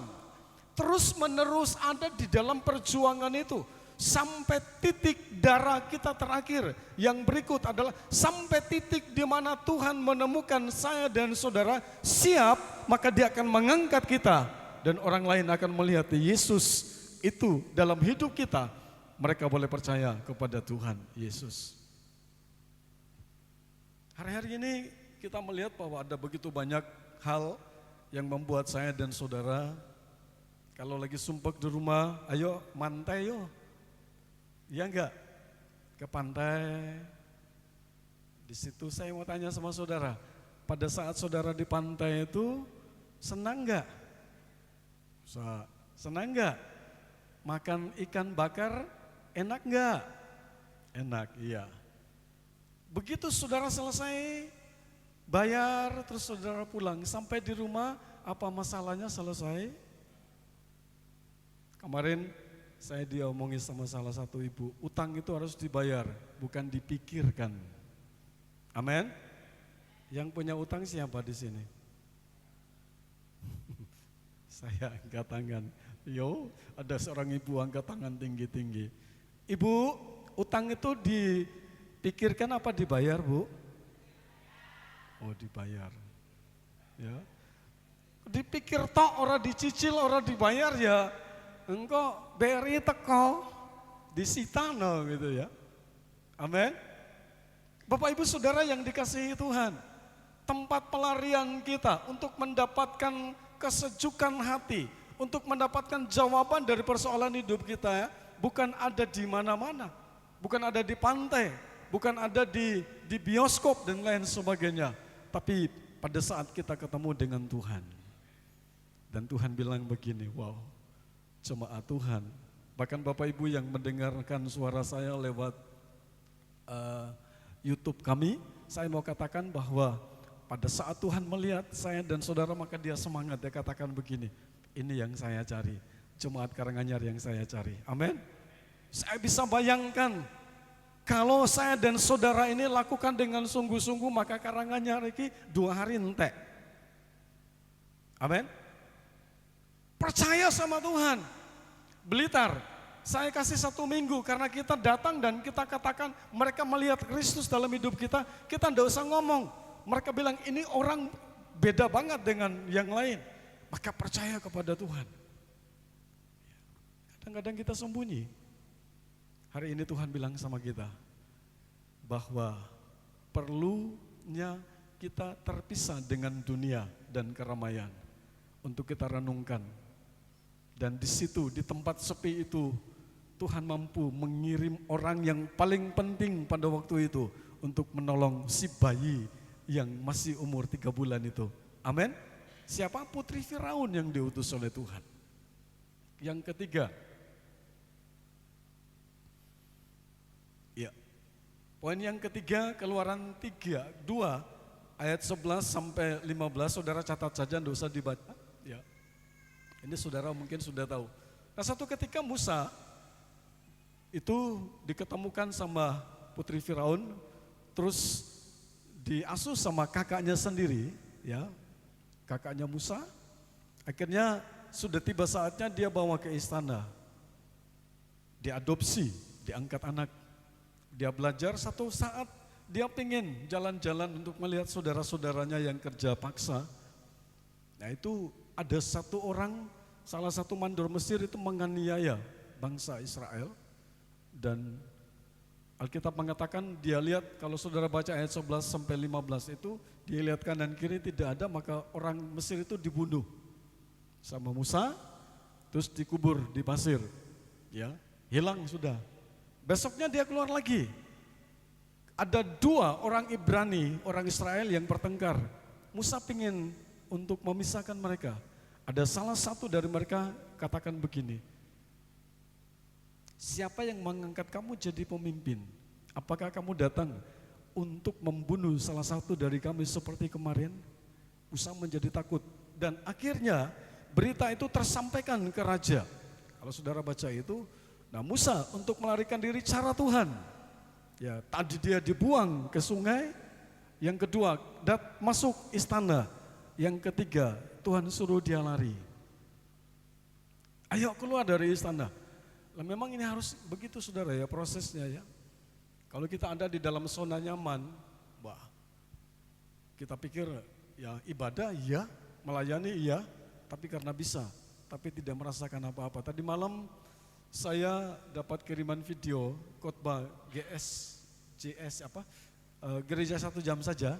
terus-menerus ada di dalam perjuangan itu, sampai titik darah kita terakhir. Yang berikut adalah sampai titik di mana Tuhan menemukan saya dan saudara siap, maka Dia akan mengangkat kita dan orang lain akan melihat Yesus itu dalam hidup kita. Mereka boleh percaya kepada Tuhan Yesus. Hari-hari ini kita melihat bahwa ada begitu banyak hal yang membuat saya dan saudara kalau lagi sumpek di rumah, ayo mantai yo. Ya enggak? Ke pantai. Di situ saya mau tanya sama saudara, pada saat saudara di pantai itu senang enggak? Senang enggak? Makan ikan bakar enak enggak? Enak, iya. Begitu saudara selesai bayar, terus saudara pulang, sampai di rumah apa masalahnya selesai? Kemarin saya diomongi sama salah satu ibu, utang itu harus dibayar, bukan dipikirkan. Amin. Yang punya utang siapa di sini? Saya angkat tangan. Yo, ada seorang ibu angkat tangan tinggi-tinggi. Ibu, utang itu dipikirkan apa dibayar, Bu? Oh, dibayar. Ya. Dipikir tok, ora dicicil, ora dibayar ya. Engkau beri teko disita no gitu ya. Amin. Bapak Ibu Saudara yang dikasihi Tuhan, tempat pelarian kita untuk mendapatkan kesejukan hati, untuk mendapatkan jawaban dari persoalan hidup kita ya, bukan ada di mana-mana, bukan ada di pantai, bukan ada di bioskop dan lain sebagainya, tapi pada saat kita ketemu dengan Tuhan. Dan Tuhan bilang begini, wow, jemaat Tuhan, bahkan Bapak Ibu yang mendengarkan suara saya lewat YouTube kami, saya mau katakan bahwa pada saat Tuhan melihat saya dan saudara, maka Dia semangat, Dia katakan begini, ini yang saya cari, jemaat Karanganyar yang saya cari, amin. Saya bisa bayangkan, kalau saya dan saudara ini lakukan dengan sungguh-sungguh, maka Karanganyar ini 2 hari entek, amin. Percaya sama Tuhan. Blitar, saya kasih 1 minggu karena kita datang dan kita katakan mereka melihat Kristus dalam hidup kita, kita tidak usah ngomong. Mereka bilang ini orang beda banget dengan yang lain, maka percaya kepada Tuhan. Kadang-kadang kita sembunyi. Hari ini Tuhan bilang sama kita bahwa perlunya kita terpisah dengan dunia dan keramaian untuk kita renungkan. Dan di situ, di tempat sepi itu, Tuhan mampu mengirim orang yang paling penting pada waktu itu untuk menolong si bayi yang masih umur 3 bulan itu. Amin. Siapa? Putri Firaun yang diutus oleh Tuhan. Yang ketiga, ya, poin yang ketiga, Keluaran 2 ayat 11 sampai 15, saudara catat saja, tidak usah dibaca. Ya. Ini saudara mungkin sudah tahu. Nah, satu ketika Musa itu diketemukan sama Putri Firaun, terus diasuh sama kakaknya sendiri, ya, kakaknya Musa. Akhirnya sudah tiba saatnya dia bawa ke istana, diadopsi, diangkat anak. Dia belajar, satu saat dia pengen jalan-jalan untuk melihat saudara-saudaranya yang kerja paksa. Nah itu ada satu orang, salah satu mandor Mesir itu menganiaya bangsa Israel. Dan Alkitab mengatakan dia lihat, kalau saudara baca ayat 11 sampai 15 itu, dia lihat kanan kiri tidak ada, maka orang Mesir itu dibunuh sama Musa, terus dikubur di pasir, ya, hilang sudah. Besoknya dia keluar lagi. Ada 2 orang Ibrani, orang Israel yang bertengkar. Musa pingin untuk memisahkan mereka. Ada salah satu dari mereka katakan begini, siapa yang mengangkat kamu jadi pemimpin? Apakah kamu datang untuk membunuh salah satu dari kami seperti kemarin? Musa menjadi takut. Dan akhirnya berita itu tersampaikan ke raja. Kalau saudara baca itu, nah Musa untuk melarikan diri cara Tuhan. Ya, tadi dia dibuang ke sungai. Yang kedua, masuk istana. Yang ketiga, Tuhan suruh dia lari. Ayo keluar dari istana. Lah memang ini harus begitu saudara ya prosesnya ya. Kalau kita ada di dalam zona nyaman, wah, kita pikir ya ibadah iya, melayani iya, tapi karena bisa, tapi tidak merasakan apa-apa. Tadi malam saya dapat kiriman video khotbah gereja 1 jam saja,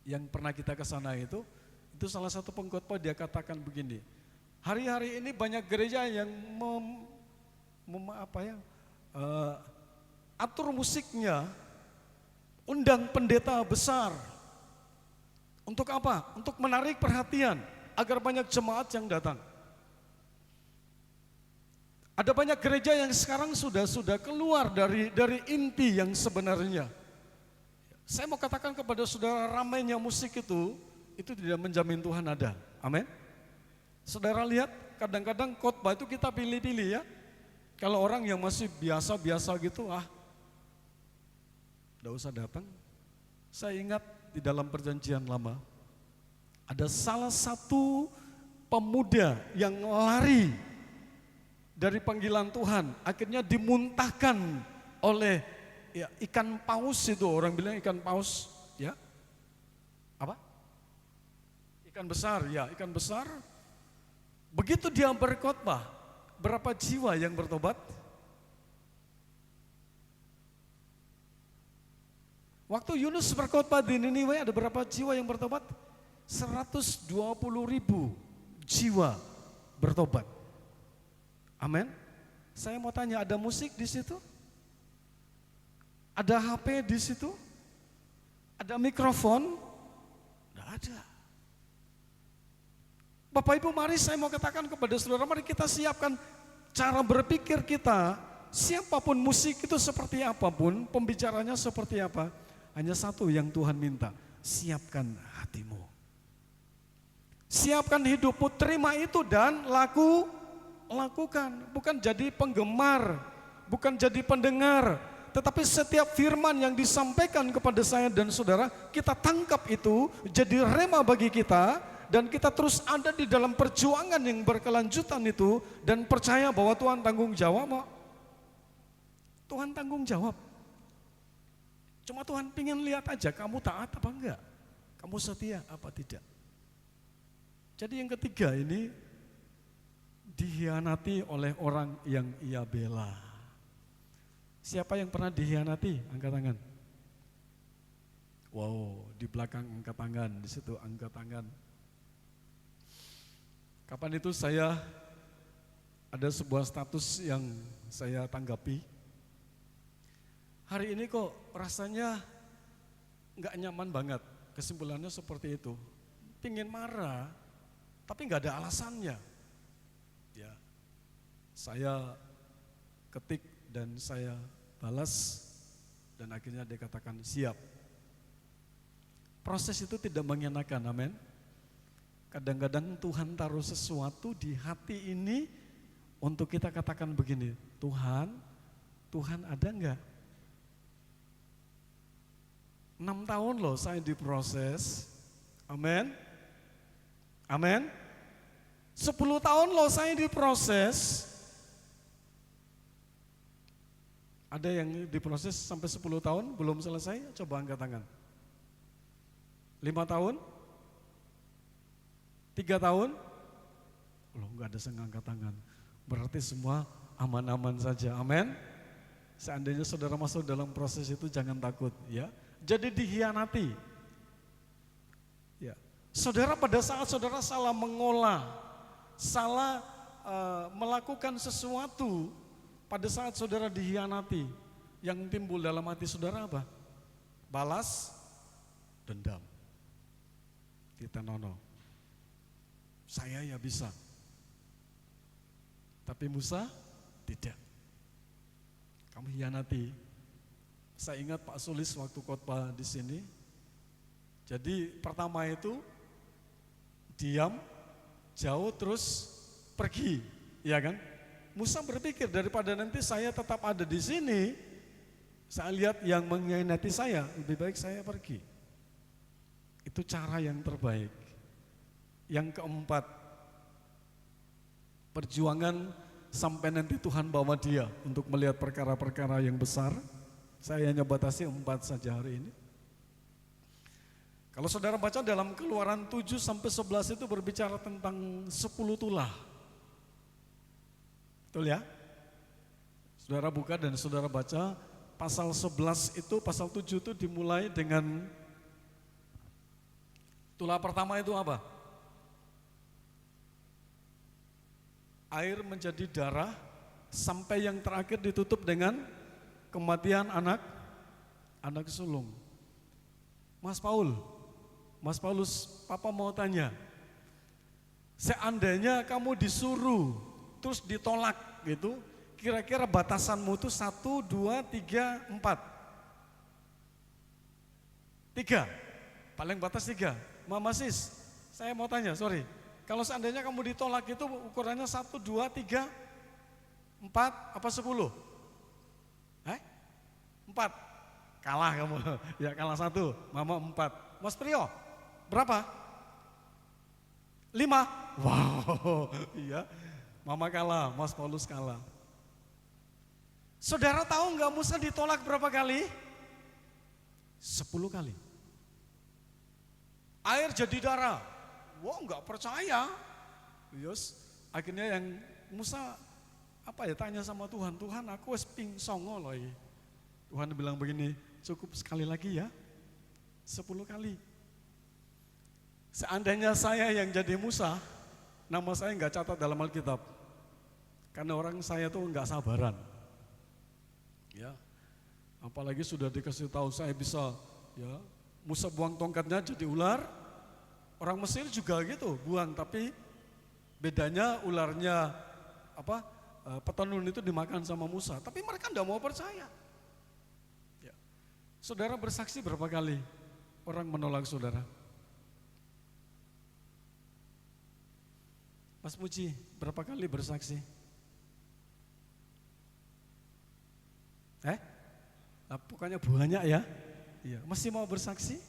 yang pernah kita ke sana itu salah satu pengkhotbah dia katakan begini, hari-hari ini banyak gereja yang atur musiknya, undang pendeta besar. Untuk apa? Untuk menarik perhatian agar banyak jemaat yang datang. Ada banyak gereja yang sekarang sudah keluar dari inti yang sebenarnya. Saya mau katakan kepada saudara, ramainya musik itu tidak menjamin Tuhan ada. Amin. Saudara lihat, kadang-kadang khotbah itu kita pilih-pilih ya. Kalau orang yang masih biasa-biasa gitu, udah usah datang. Saya ingat di dalam perjanjian lama, ada salah satu pemuda yang lari dari panggilan Tuhan, akhirnya dimuntahkan oleh ya, ikan paus itu, orang bilang ikan paus, ya, apa? Ikan besar, ya, ikan besar. Begitu dia berkhotbah, berapa jiwa yang bertobat? Waktu Yunus berkhotbah di Niniwe ada berapa jiwa yang bertobat? 120.000 jiwa bertobat. Amin. Saya mau tanya, ada musik di situ? Ada HP di situ? Ada mikrofon? Tidak ada. Bapak Ibu, mari saya mau katakan kepada saudara, mari kita siapkan cara berpikir kita. Siapapun musik itu seperti apapun, pembicaranya seperti apa, hanya satu yang Tuhan minta, siapkan hatimu. Siapkan hidupmu, terima itu dan lakukan. Bukan jadi penggemar, bukan jadi pendengar, tetapi setiap firman yang disampaikan kepada saya dan saudara, kita tangkap itu jadi rema bagi kita. Dan kita terus ada di dalam perjuangan yang berkelanjutan itu, dan percaya bahwa Tuhan tanggung jawab. Tuhan tanggung jawab. Cuma Tuhan pengen lihat aja kamu taat apa enggak. Kamu setia apa tidak? Jadi yang ketiga ini dihianati oleh orang yang ia bela. Siapa yang pernah dihianati? Angkat tangan. Wow, di belakang angkat tangan, di situ angkat tangan. Kapan itu saya ada sebuah status yang saya tanggapi. Hari ini kok rasanya nggak nyaman banget. Kesimpulannya seperti itu. Pingin marah, tapi nggak ada alasannya. Ya, saya ketik dan saya balas dan akhirnya dia katakan siap. Proses itu tidak mengenakan, amin. Kadang-kadang Tuhan taruh sesuatu di hati ini untuk kita katakan begini, Tuhan ada enggak? 6 tahun loh saya diproses, amin. Amin. 10 tahun loh saya diproses. Ada yang diproses sampai 10 tahun belum selesai? Coba angkat tangan. 5 tahun? 3 tahun? Loh enggak ada yang angkat tangan. Berarti semua aman-aman saja, amin. Seandainya saudara masuk dalam proses itu jangan takut ya. Jadi dihianati. Ya. Saudara pada saat saudara salah mengolah, salah melakukan sesuatu, pada saat saudara dihianati, yang timbul dalam hati saudara apa? Balas, dendam. Kita nono. Saya ya bisa. Tapi Musa tidak. Kamu hianati. Saya ingat Pak Sulis waktu khotbah di sini. Jadi pertama itu diam, jauh terus pergi, ya kan? Musa berpikir daripada nanti saya tetap ada di sini, saya lihat yang mengkhianati saya, lebih baik saya pergi. Itu cara yang terbaik. Yang keempat, perjuangan sampai nanti Tuhan bawa dia untuk melihat perkara-perkara yang besar. Saya hanya batasi 4 saja hari ini. Kalau saudara baca dalam Keluaran 7-11 itu berbicara tentang 10 tulah. Betul ya? Saudara buka dan saudara baca pasal 11 itu, pasal 7 itu dimulai dengan tulah pertama itu apa? Air menjadi darah sampai yang terakhir ditutup dengan kematian anak sulung. Mas Paulus, Papa mau tanya, seandainya kamu disuruh terus ditolak gitu, kira-kira batasanmu itu 1, 2, 3, 4? 3, paling batas 3. Mama Sis, saya mau tanya, sorry. Kalau seandainya kamu ditolak itu ukurannya 1, 2, 3, 4, apa 10? 4. Kalah kamu, ya kalah 1, Mama 4. Mas Priyo, berapa? 5. Wow, iya. Mama kalah, Mas Paulus kalah. Saudara tahu nggak Musa ditolak berapa kali? 10 kali. Air jadi darah. Wah, nggak percaya. Yes. Akhirnya yang Musa tanya sama Tuhan, Tuhan aku wis ping songo loh. Tuhan bilang begini, cukup sekali lagi ya, 10 kali. Seandainya saya yang jadi Musa, nama saya nggak catat dalam Alkitab, karena orang saya tuh nggak sabaran. Ya, apalagi sudah dikasih tahu saya bisa, ya Musa buang tongkatnya jadi ular, orang Mesir juga gitu buang, tapi bedanya ularnya petenun itu dimakan sama Musa, tapi mereka nggak mau percaya. Saudara bersaksi berapa kali orang menolak saudara? Mas Puji, berapa kali bersaksi? Pokoknya banyak ya. Iya, masih mau bersaksi?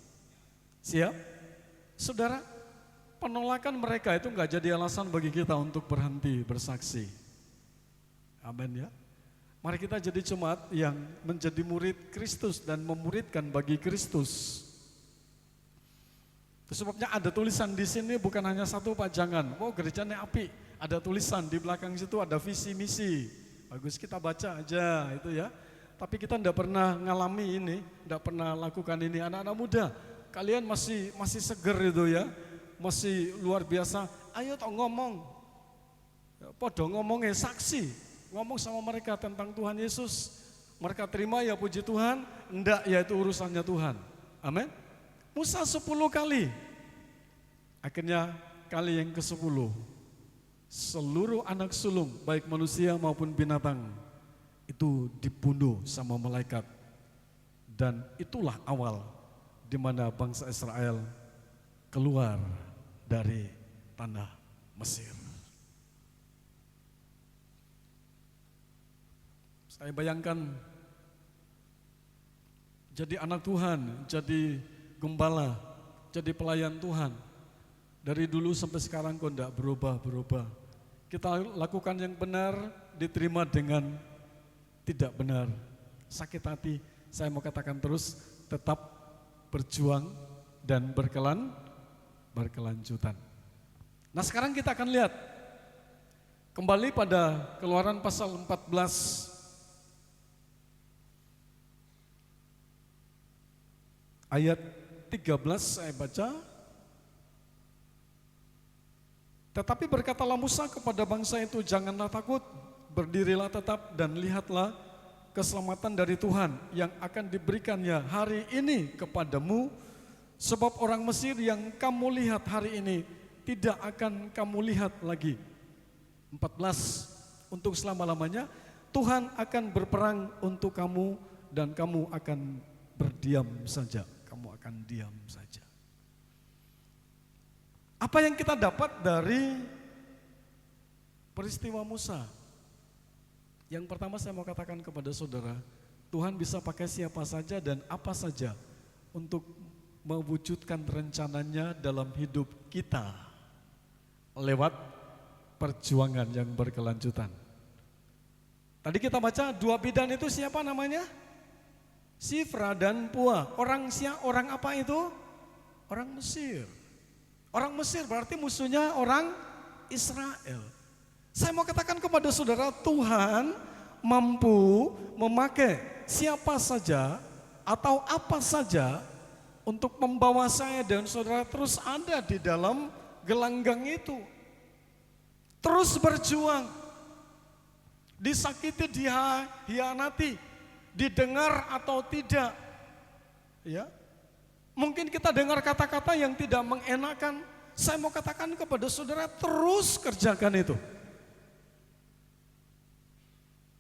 Siap? Saudara, penolakan mereka itu enggak jadi alasan bagi kita untuk berhenti bersaksi. Amin ya. Mari kita jadi jemaat yang menjadi murid Kristus dan memuridkan bagi Kristus. Itu sebabnya ada tulisan di sini bukan hanya satu pajangan. Oh gerejanya api, ada tulisan di belakang situ ada visi misi. Bagus kita baca aja itu ya. Tapi kita tidak pernah ngalami ini, tidak pernah lakukan ini. Anak-anak muda, kalian masih seger itu ya, masih luar biasa. Ayo toh ngomong, podo ngomongnya saksi, ngomong sama mereka tentang Tuhan Yesus. Mereka terima ya puji Tuhan, enggak ya itu urusannya Tuhan. Amin. Musa 10 kali. Akhirnya kali yang ke-10, seluruh anak sulung baik manusia maupun binatang itu dibunuh sama malaikat. Dan itulah awal di mana bangsa Israel keluar dari tanah Mesir. Saya bayangkan jadi anak Tuhan, jadi gembala, jadi pelayan Tuhan. Dari dulu sampai sekarang kok enggak berubah-berubah. Kita lakukan yang benar, diterima dengan tidak benar. Sakit hati, saya mau katakan terus, tetap berjuang dan berkelanjutan. Nah sekarang kita akan lihat, kembali pada Keluaran pasal 14, ayat 13 saya baca. Tetapi berkatalah Musa kepada bangsa itu, janganlah takut, berdirilah tetap dan lihatlah keselamatan dari Tuhan yang akan diberikannya hari ini kepadamu. Sebab orang Mesir yang kamu lihat hari ini tidak akan kamu lihat lagi. 14, untuk selama-lamanya Tuhan akan berperang untuk kamu dan kamu akan berdiam saja. Kamu akan diam saja. Apa yang kita dapat dari peristiwa Musa? Yang pertama saya mau katakan kepada saudara, Tuhan bisa pakai siapa saja dan apa saja untuk mewujudkan rencananya dalam hidup kita lewat perjuangan yang berkelanjutan. Tadi kita baca 2 bidan itu siapa namanya? Sifra dan Pua. Orang apa itu? Orang Mesir. Orang Mesir berarti musuhnya orang Israel. Saya mau katakan kepada saudara, Tuhan mampu memakai siapa saja atau apa saja untuk membawa saya dan saudara terus ada di dalam gelanggang itu. Terus berjuang, disakiti, dihianati, didengar atau tidak, ya. Mungkin kita dengar kata-kata yang tidak mengenakan. Saya mau katakan kepada saudara, terus kerjakan itu.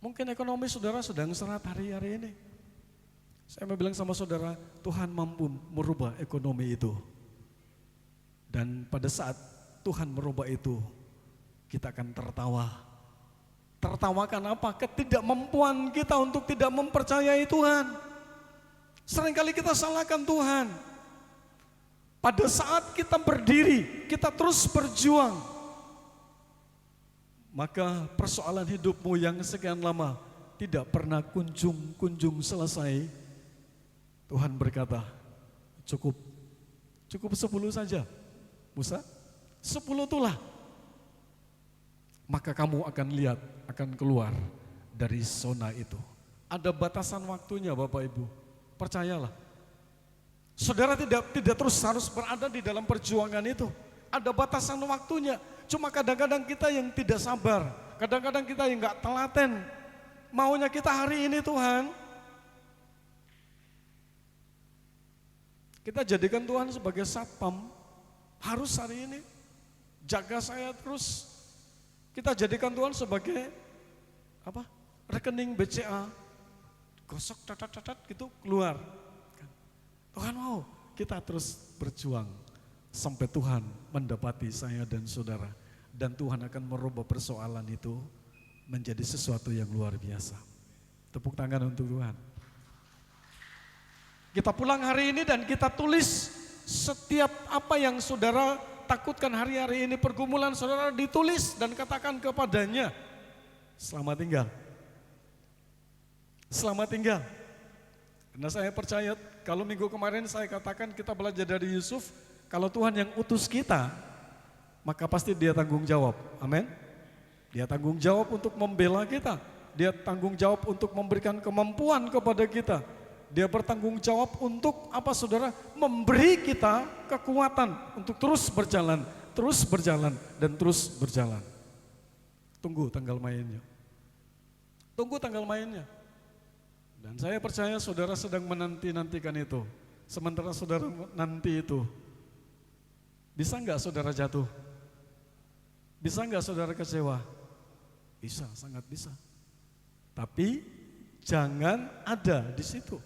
Mungkin ekonomi saudara sedang serat hari-hari ini. Saya mau bilang sama saudara, Tuhan mampu merubah ekonomi itu. Dan pada saat Tuhan merubah itu, kita akan tertawa. Tertawakan apa? Ketidakmampuan kita untuk tidak mempercayai Tuhan. Seringkali kita salahkan Tuhan. Pada saat kita berdiri, kita terus berjuang, maka persoalan hidupmu yang sekian lama tidak pernah kunjung selesai, Tuhan berkata, cukup 10 saja, Musa, 10 itulah. Maka kamu akan lihat, akan keluar dari zona itu. Ada batasan waktunya Bapak Ibu, percayalah. Saudara tidak terus harus berada di dalam perjuangan itu. Ada batasan waktunya. Cuma kadang-kadang kita yang tidak sabar. Kadang-kadang kita yang gak telaten. Maunya kita hari ini Tuhan. Kita jadikan Tuhan sebagai satpam. Harus hari ini. Jaga saya terus. Kita jadikan Tuhan sebagai apa? Rekening BCA. Gosok catat gitu keluar. Tuhan mau kita terus berjuang sampai Tuhan mendapati saya dan saudara. Dan Tuhan akan merubah persoalan itu menjadi sesuatu yang luar biasa. Tepuk tangan untuk Tuhan. Kita pulang hari ini dan kita tulis setiap apa yang saudara takutkan hari-hari ini, pergumulan saudara ditulis dan katakan kepadanya, selamat tinggal. Selamat tinggal. Karena saya percaya kalau minggu kemarin saya katakan kita belajar dari Yusuf, Kalau Tuhan yang utus kita, maka pasti dia tanggung jawab. Amin. Dia tanggung jawab untuk membela kita. Dia tanggung jawab untuk memberikan kemampuan kepada kita. Dia bertanggung jawab untuk apa saudara? Memberi kita kekuatan untuk terus berjalan, dan terus berjalan. Tunggu tanggal mainnya. Tunggu tanggal mainnya. Dan saya percaya saudara sedang menanti-nantikan itu. Sementara saudara nanti itu, bisa enggak saudara jatuh? Bisa enggak saudara kecewa? Bisa, sangat bisa. Tapi jangan ada di situ.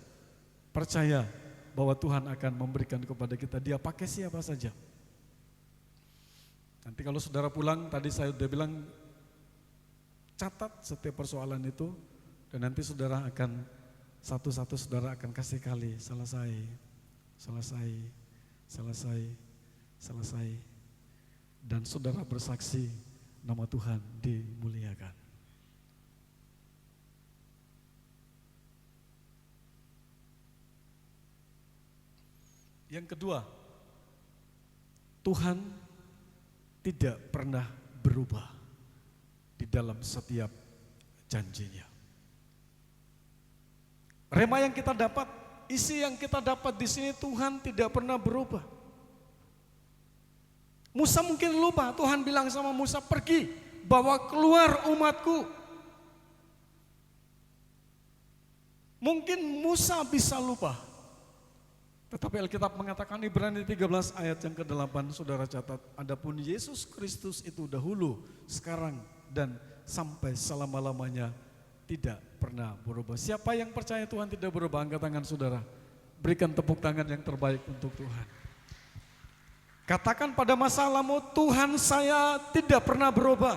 Percaya bahwa Tuhan akan memberikan kepada kita, dia pakai siapa saja. Nanti kalau saudara pulang, tadi saya sudah bilang, catat setiap persoalan itu, dan nanti saudara akan, satu-satu saudara akan kasih kali, selesai, dan saudara bersaksi, nama Tuhan dimuliakan. Yang kedua, Tuhan tidak pernah berubah di dalam setiap janjinya. Rema yang kita dapat, isi yang kita dapat di sini, Tuhan tidak pernah berubah. Musa mungkin lupa, Tuhan bilang sama Musa, pergi, bawa keluar umatku. Mungkin Musa bisa lupa. Tetapi Alkitab mengatakan, Ibrani 13 ayat yang ke-8, saudara catat, adapun Yesus Kristus itu dahulu, sekarang, dan sampai selama-lamanya tidak pernah berubah. Siapa yang percaya Tuhan tidak berubah? Angkat tangan saudara. Berikan tepuk tangan yang terbaik untuk Tuhan. Katakan pada masa lalu, Tuhan saya tidak pernah berubah.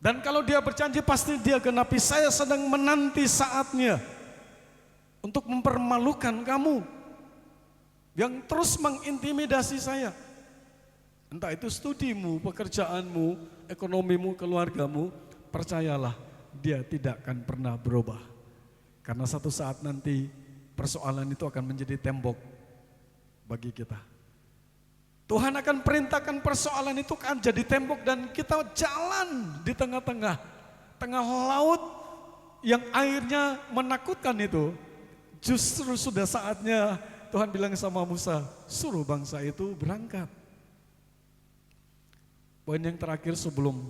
Dan kalau dia berjanji pasti dia genapi. Saya sedang menanti saatnya untuk mempermalukan kamu yang terus mengintimidasi saya. Entah itu studimu, pekerjaanmu, ekonomimu, keluargamu, percayalah dia tidak akan pernah berubah. Karena satu saat nanti persoalan itu akan menjadi tembok bagi kita. Tuhan akan perintahkan persoalan itu akan jadi tembok dan kita jalan di tengah laut yang airnya menakutkan itu. Justru sudah saatnya Tuhan bilang sama Musa, suruh bangsa itu berangkat. Poin yang terakhir sebelum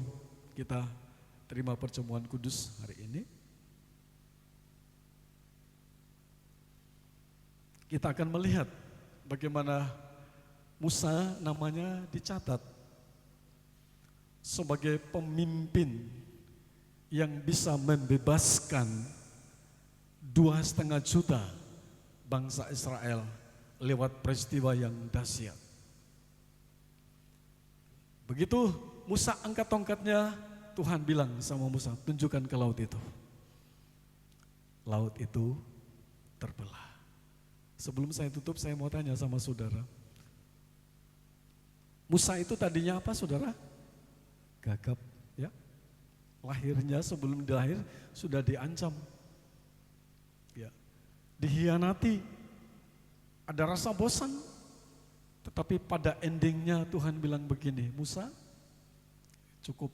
kita terima pertemuan kudus hari ini, kita akan melihat bagaimana Musa namanya dicatat sebagai pemimpin yang bisa membebaskan 2,5 juta bangsa Israel lewat peristiwa yang dahsyat. Begitu Musa angkat tongkatnya, Tuhan bilang sama Musa, tunjukkan ke laut itu. Laut itu terbelah. Sebelum saya tutup, saya mau tanya sama saudara. Musa itu tadinya apa saudara? Gagap, ya. Lahirnya sebelum dilahir sudah diancam. Ya. Dihianati. Ada rasa bosan. Tetapi pada endingnya Tuhan bilang begini, Musa, cukup.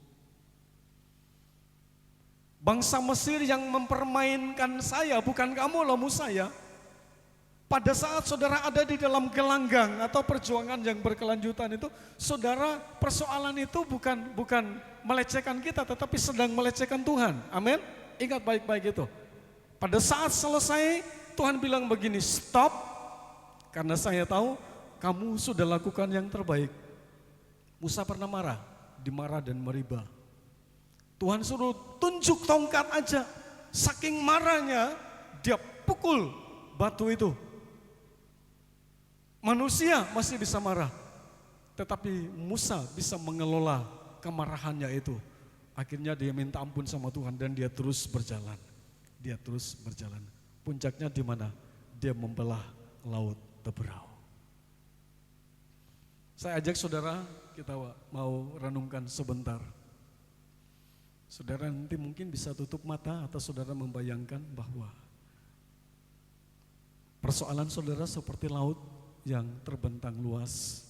Bangsa Mesir yang mempermainkan saya, bukan kamu loh Musa ya. Pada saat saudara ada di dalam gelanggang atau perjuangan yang berkelanjutan itu, saudara persoalan itu bukan melecehkan kita, tetapi sedang melecehkan Tuhan. Amin. Ingat baik-baik itu. Pada saat selesai, Tuhan bilang begini, stop, karena saya tahu kamu sudah lakukan yang terbaik. Musa pernah marah, dimarah dan meribah. Tuhan suruh tunjuk tongkat aja, saking marahnya dia pukul batu itu. Manusia masih bisa marah, tetapi Musa bisa mengelola kemarahannya itu. Akhirnya dia minta ampun sama Tuhan dan dia terus berjalan. Dia terus berjalan. Puncaknya di mana? Dia membelah laut Teberau. Saya ajak saudara, kita mau renungkan sebentar. Saudara nanti mungkin bisa tutup mata atau saudara membayangkan bahwa persoalan saudara seperti laut yang terbentang luas,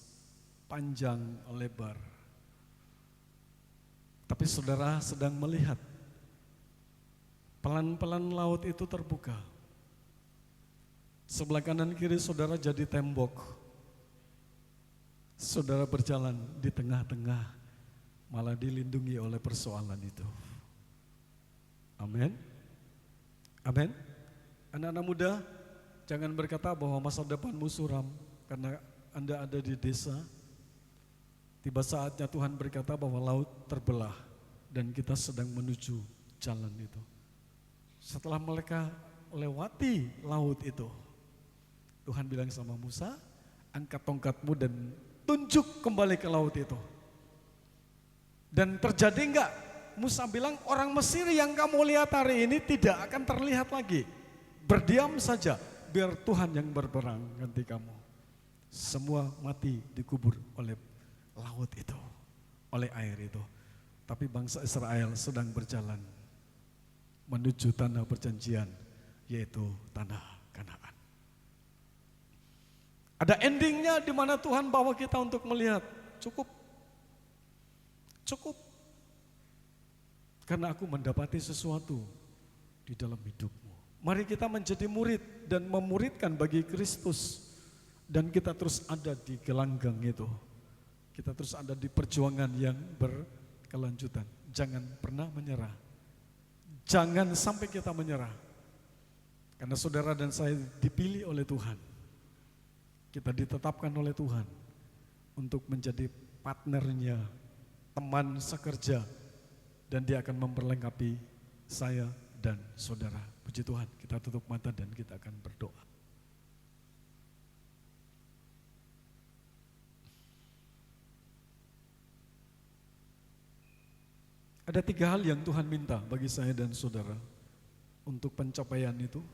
panjang, lebar. Tapi saudara sedang melihat, pelan-pelan laut itu terbuka. Sebelah kanan kiri saudara jadi tembok. Saudara berjalan di tengah-tengah, malah dilindungi oleh persoalan itu. Amin. Amin. Anak-anak muda, jangan berkata bahwa masa depanmu suram karena Anda ada di desa. Tiba saatnya Tuhan berkata bahwa laut terbelah dan kita sedang menuju jalan itu. Setelah mereka lewati laut itu, Tuhan bilang sama Musa, angkat tongkatmu dan tunjuk kembali ke laut itu. Dan terjadi enggak? Musa bilang, orang Mesir yang kamu lihat hari ini tidak akan terlihat lagi. Berdiam saja, biar Tuhan yang berperang ganti kamu. Semua mati dikubur oleh laut itu, oleh air itu. Tapi bangsa Israel sedang berjalan menuju tanah perjanjian, yaitu tanah Kanaan. Ada endingnya di mana Tuhan bawa kita untuk melihat, cukup. Karena aku mendapati sesuatu di dalam hidupmu. Mari kita menjadi murid dan memuridkan bagi Kristus. Dan kita terus ada di gelanggang itu. Kita terus ada di perjuangan yang berkelanjutan. Jangan pernah menyerah. Jangan sampai kita menyerah. Karena saudara dan saya dipilih oleh Tuhan. Kita ditetapkan oleh Tuhan untuk menjadi partnernya, teman sekerja, dan dia akan memperlengkapi saya dan saudara. Puji Tuhan, kita tutup mata dan kita akan berdoa. Ada 3 hal yang Tuhan minta bagi saya dan saudara untuk pencapaian itu.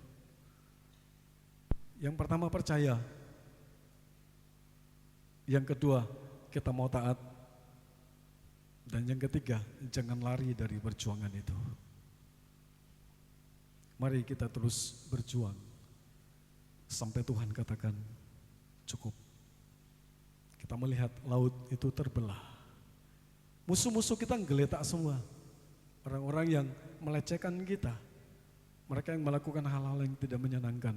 Yang pertama, percaya. Yang kedua, kita mau taat. Dan yang ketiga, jangan lari dari perjuangan itu. Mari kita terus berjuang sampai Tuhan katakan cukup. Kita melihat laut itu terbelah. Musuh-musuh kita menggeletak semua. Orang-orang yang melecehkan kita, mereka yang melakukan hal-hal yang tidak menyenangkan,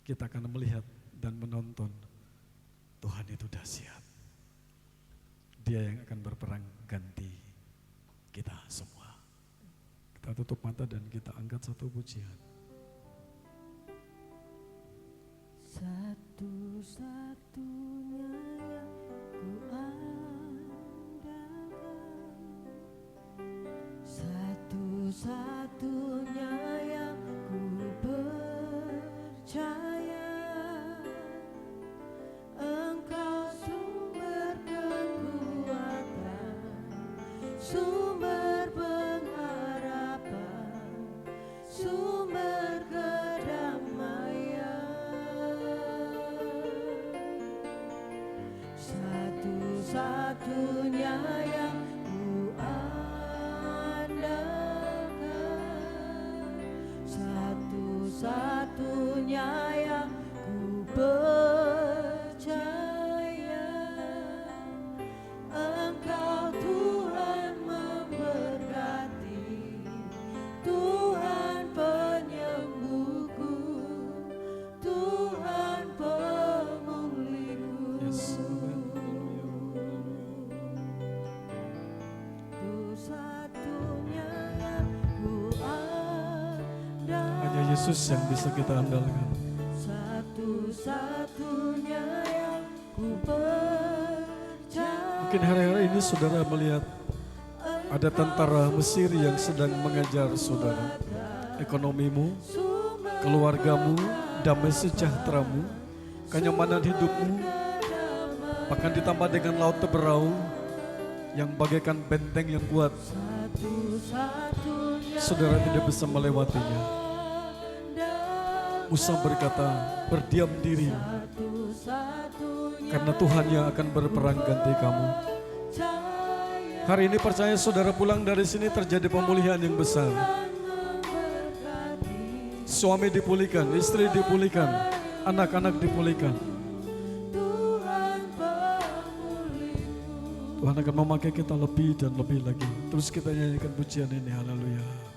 kita akan melihat dan menonton Tuhan itu dahsyat. Dia yang akan berperang ganti kita semua. Kita tutup mata dan kita angkat satu pujian. Satu-satunya yang ku andalkan, satu-satunya yang ku percaya, Engkau sumber kekuatan, sumber pengharapan, sumber kedamaian. Satu-satunya yang ku andalkan, satu-satunya yang ku percaya, Engkau Tuhan memberkati, Tuhan penyembuhku, Tuhan pemulihku. Satu-satunya yang ku andalkan, Hanya Yesus yang bisa kita andalkan. satu-satunya yang ku percaya. Mungkin hari-hari ini saudara melihat ada tentara Mesir yang sedang mengajar saudara. Ekonomimu, keluargamu, damai sejahteramu, kenyamanan hidupmu, bahkan ditambah dengan laut terberau yang bagaikan benteng yang kuat. Saudara tidak bisa melewatinya. Musa berkata, berdiam diri, karena Tuhan yang akan berperang ganti kamu. Hari ini percaya saudara pulang dari sini terjadi pemulihan yang besar. Suami dipulihkan, istri dipulihkan, anak-anak dipulihkan. Tuhan akan memakai kita lebih dan lebih lagi. Terus kita nyanyikan pujian ini, haleluya.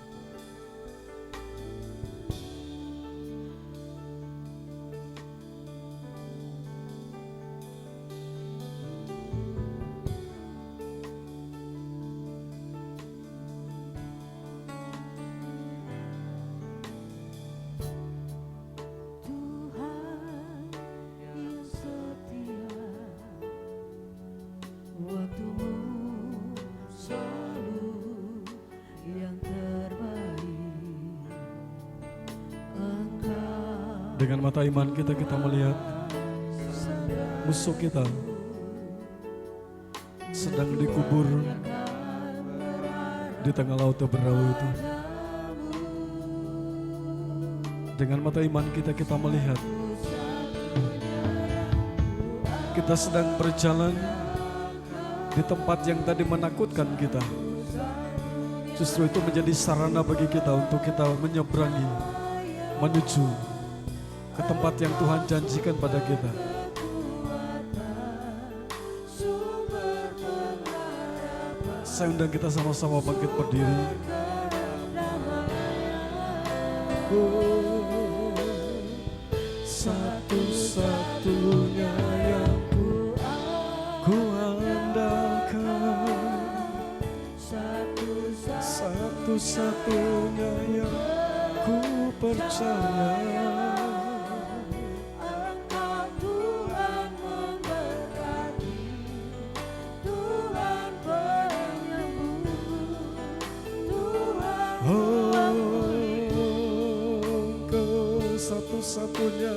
Waktumu selalu yang terbaik. Engkau Dengan mata iman kita melihat musuh kita sedang dikubur di tengah laut yang berawu itu. Dengan mata iman kita melihat kita sedang berjalan di tempat yang tadi menakutkan kita. Justru itu menjadi sarana bagi kita untuk kita menyeberangi, menuju ke tempat yang Tuhan janjikan pada kita. Saya undang kita sama-sama bangkit berdiri. Satu-satunya yang ku andalkan, satu-satunya yang ku percaya. Engkau Tuhan memberkati, Tuhan penyembuh, Tuhan Engkau satu-satunya,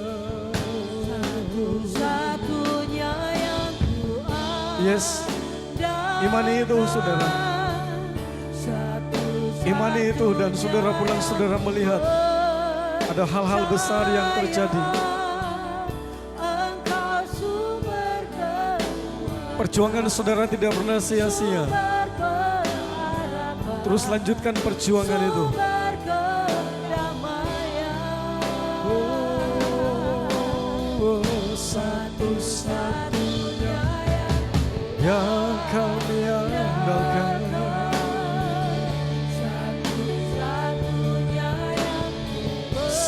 satu-satunya yang ku yes, imani itu saudara. Imani itu dan saudara pulang saudara melihat ada hal-hal besar yang terjadi. Perjuangan saudara tidak pernah sia-sia. Terus lanjutkan perjuangan itu. Satu-satunya yang kami andalkan,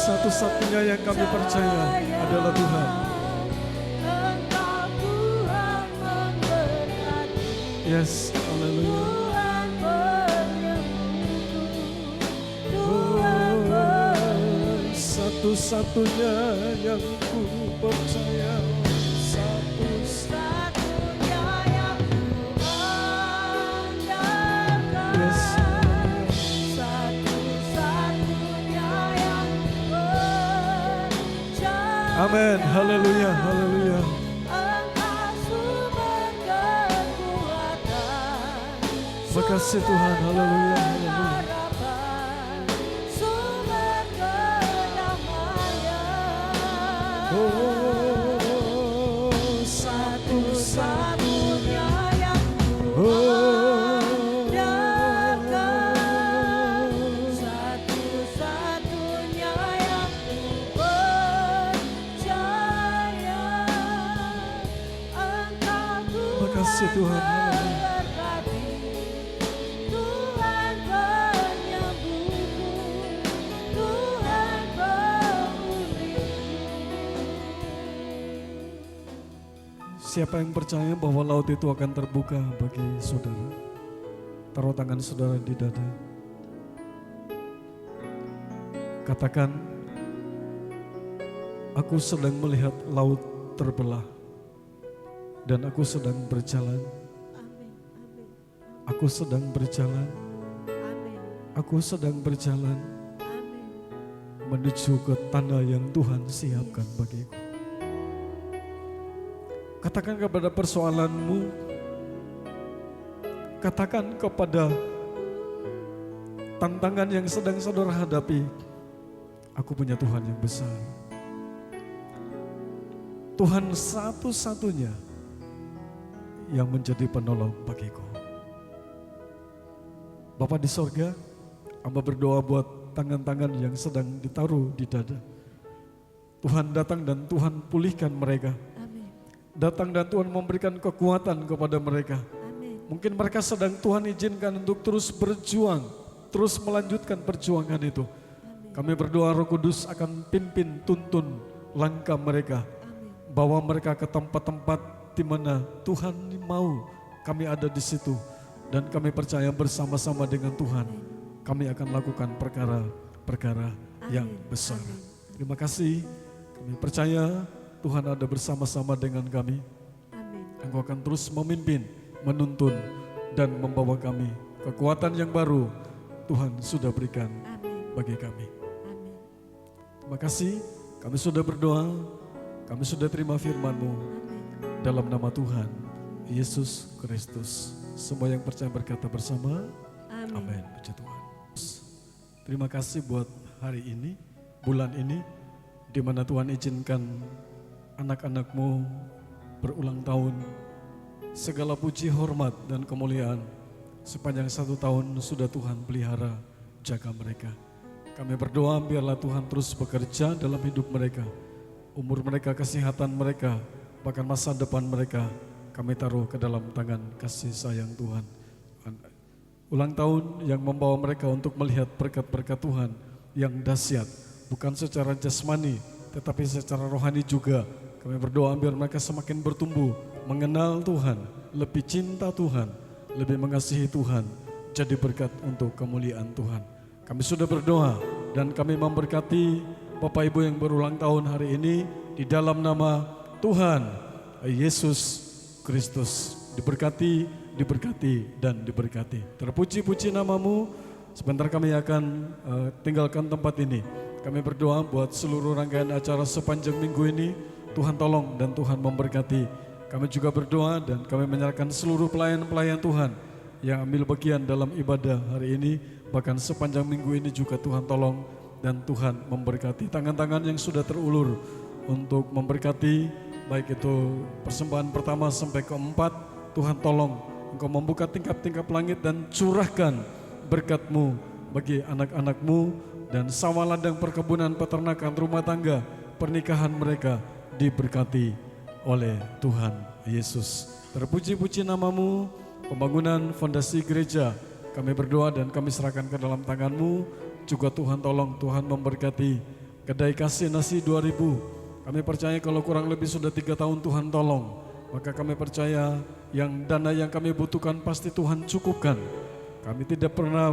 satu-satunya yang kami percaya adalah Tuhan. Yes, haleluya. Satu-satunya yang ku percaya, satu-satunya yang ku andalkan, yes, satu-satunya yang ku percaya. Amin, haleluya, haleluya. Engkau sumber kekuatan, makasih Tuhan, haleluya, haleluya. Oh, satu-satunya yang ku andalkan, satu-satunya yang ku percaya. Engkau Tuhan, makasih Tuhan, berkati, Tuhan penyembuhku, Tuhan pemulihku. Siapa yang percaya bahwa laut itu akan terbuka bagi saudara? Taruh tangan saudara di dada. Katakan, aku sedang melihat laut terbelah dan aku sedang berjalan. Aku sedang berjalan. Aku sedang berjalan menuju ke tanah yang Tuhan siapkan bagiku. Katakan kepada persoalanmu, katakan kepada tantangan yang sedang saudara hadapi, aku punya Tuhan yang besar. Tuhan satu-satunya yang menjadi penolong bagiku. Bapa di sorga, hamba berdoa buat tangan-tangan yang sedang ditaruh di dada. Tuhan datang dan Tuhan pulihkan mereka. Datang dan Tuhan memberikan kekuatan kepada mereka. Mungkin mereka sedang Tuhan izinkan untuk terus berjuang, terus melanjutkan perjuangan itu. Kami berdoa Roh Kudus akan pimpin, tuntun langkah mereka. Bawa mereka ke tempat-tempat di mana Tuhan mau kami ada di situ. Dan kami percaya bersama-sama dengan Tuhan, kami akan lakukan perkara-perkara yang besar. Terima kasih, kami percaya Tuhan ada bersama-sama dengan kami. Engkau akan terus memimpin, menuntun, dan membawa kami. Kekuatan yang baru Tuhan sudah berikan bagi kami. Terima kasih, kami sudah berdoa, kami sudah terima firman-Mu. Dalam nama Tuhan Yesus Kristus. Semua yang percaya berkata bersama, amin. Puji Tuhan. Terima kasih buat hari ini, bulan ini, di mana Tuhan izinkan anak-anak-Mu berulang tahun. Segala puji, hormat, dan kemuliaan sepanjang 1 tahun sudah Tuhan pelihara, jaga mereka. Kami berdoa biarlah Tuhan terus bekerja dalam hidup mereka. Umur mereka, kesehatan mereka, bahkan masa depan mereka, kami taruh ke dalam tangan kasih sayang Tuhan. Ulang tahun yang membawa mereka untuk melihat berkat-berkat Tuhan yang dahsyat, bukan secara jasmani, tetapi secara rohani juga. Kami berdoa biar mereka semakin bertumbuh, mengenal Tuhan, lebih cinta Tuhan, lebih mengasihi Tuhan, jadi berkat untuk kemuliaan Tuhan. Kami sudah berdoa dan kami memberkati Bapak Ibu yang berulang tahun hari ini di dalam nama Tuhan Yesus Kristus. Diberkati, diberkati, dan diberkati. Terpuji-puji nama-Mu. Sebentar kami akan tinggalkan tempat ini. Kami berdoa buat seluruh rangkaian acara sepanjang minggu ini. Tuhan tolong dan Tuhan memberkati. Kami juga berdoa dan kami menyerahkan seluruh pelayan-pelayan Tuhan yang ambil bagian dalam ibadah hari ini. Bahkan sepanjang minggu ini juga Tuhan tolong dan Tuhan memberkati. Tangan-tangan yang sudah terulur untuk memberkati, baik itu persembahan pertama sampai keempat, Tuhan tolong Engkau membuka tingkap-tingkap langit dan curahkan berkat-Mu bagi anak-anak-Mu dan sawah ladang, perkebunan, peternakan, rumah tangga, pernikahan mereka diberkati oleh Tuhan Yesus. Terpuji-puji nama-Mu, pembangunan fondasi gereja kami berdoa dan kami serahkan ke dalam tangan-Mu. Juga Tuhan tolong, Tuhan memberkati Kedai Kasih Nasi 2000. Kami percaya kalau kurang lebih sudah 3 tahun Tuhan tolong. Maka kami percaya yang dana yang kami butuhkan pasti Tuhan cukupkan. Kami tidak pernah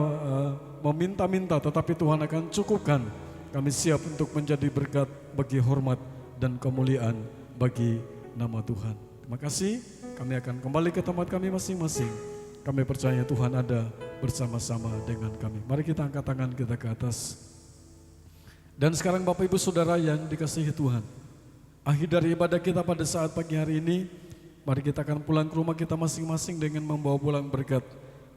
meminta-minta, tetapi Tuhan akan cukupkan. Kami siap untuk menjadi berkat bagi hormat dan kemuliaan bagi nama Tuhan. Terima kasih, kami akan kembali ke tempat kami masing-masing. Kami percaya Tuhan ada bersama-sama dengan kami. Mari kita angkat tangan kita ke atas. Dan sekarang Bapak Ibu Saudara yang dikasihi Tuhan, akhir dari ibadah kita pada saat pagi hari ini, mari kita akan pulang ke rumah kita masing-masing dengan membawa pulang berkat,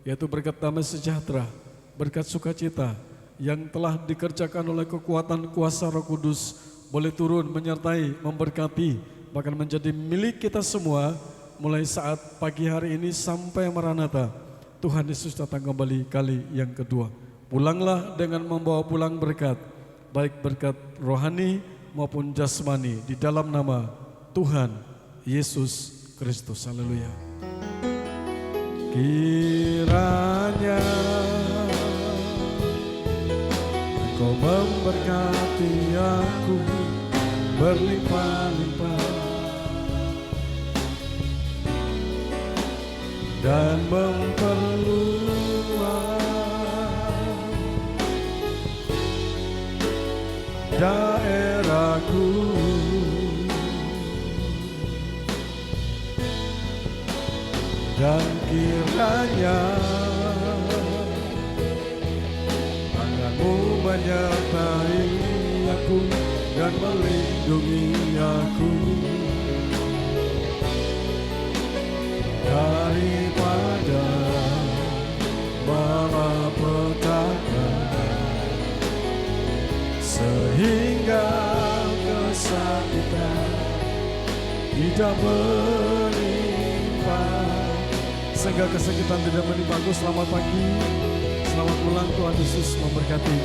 yaitu berkat damai sejahtera, berkat sukacita yang telah dikerjakan oleh kekuatan kuasa Roh Kudus, boleh turun menyertai, memberkati, bahkan menjadi milik kita semua mulai saat pagi hari ini sampai Maranatha. Tuhan Yesus datang kembali kali yang kedua. Pulanglah dengan membawa pulang berkat, baik berkat rohani maupun jasmani di dalam nama Tuhan Yesus Kristus. Haleluya. Kiranya Engkau memberkati aku berlimpah-limpah dan memperluas daerahku, dan kiranya tangan-Mu menyertai aku dan melindungi aku daripada malapetaka, sehingga kesakitan tidak menimpa, sehingga kesakitan tidak menimpa. Selamat pagi, selamat pulang, Tuhan Yesus memberkati.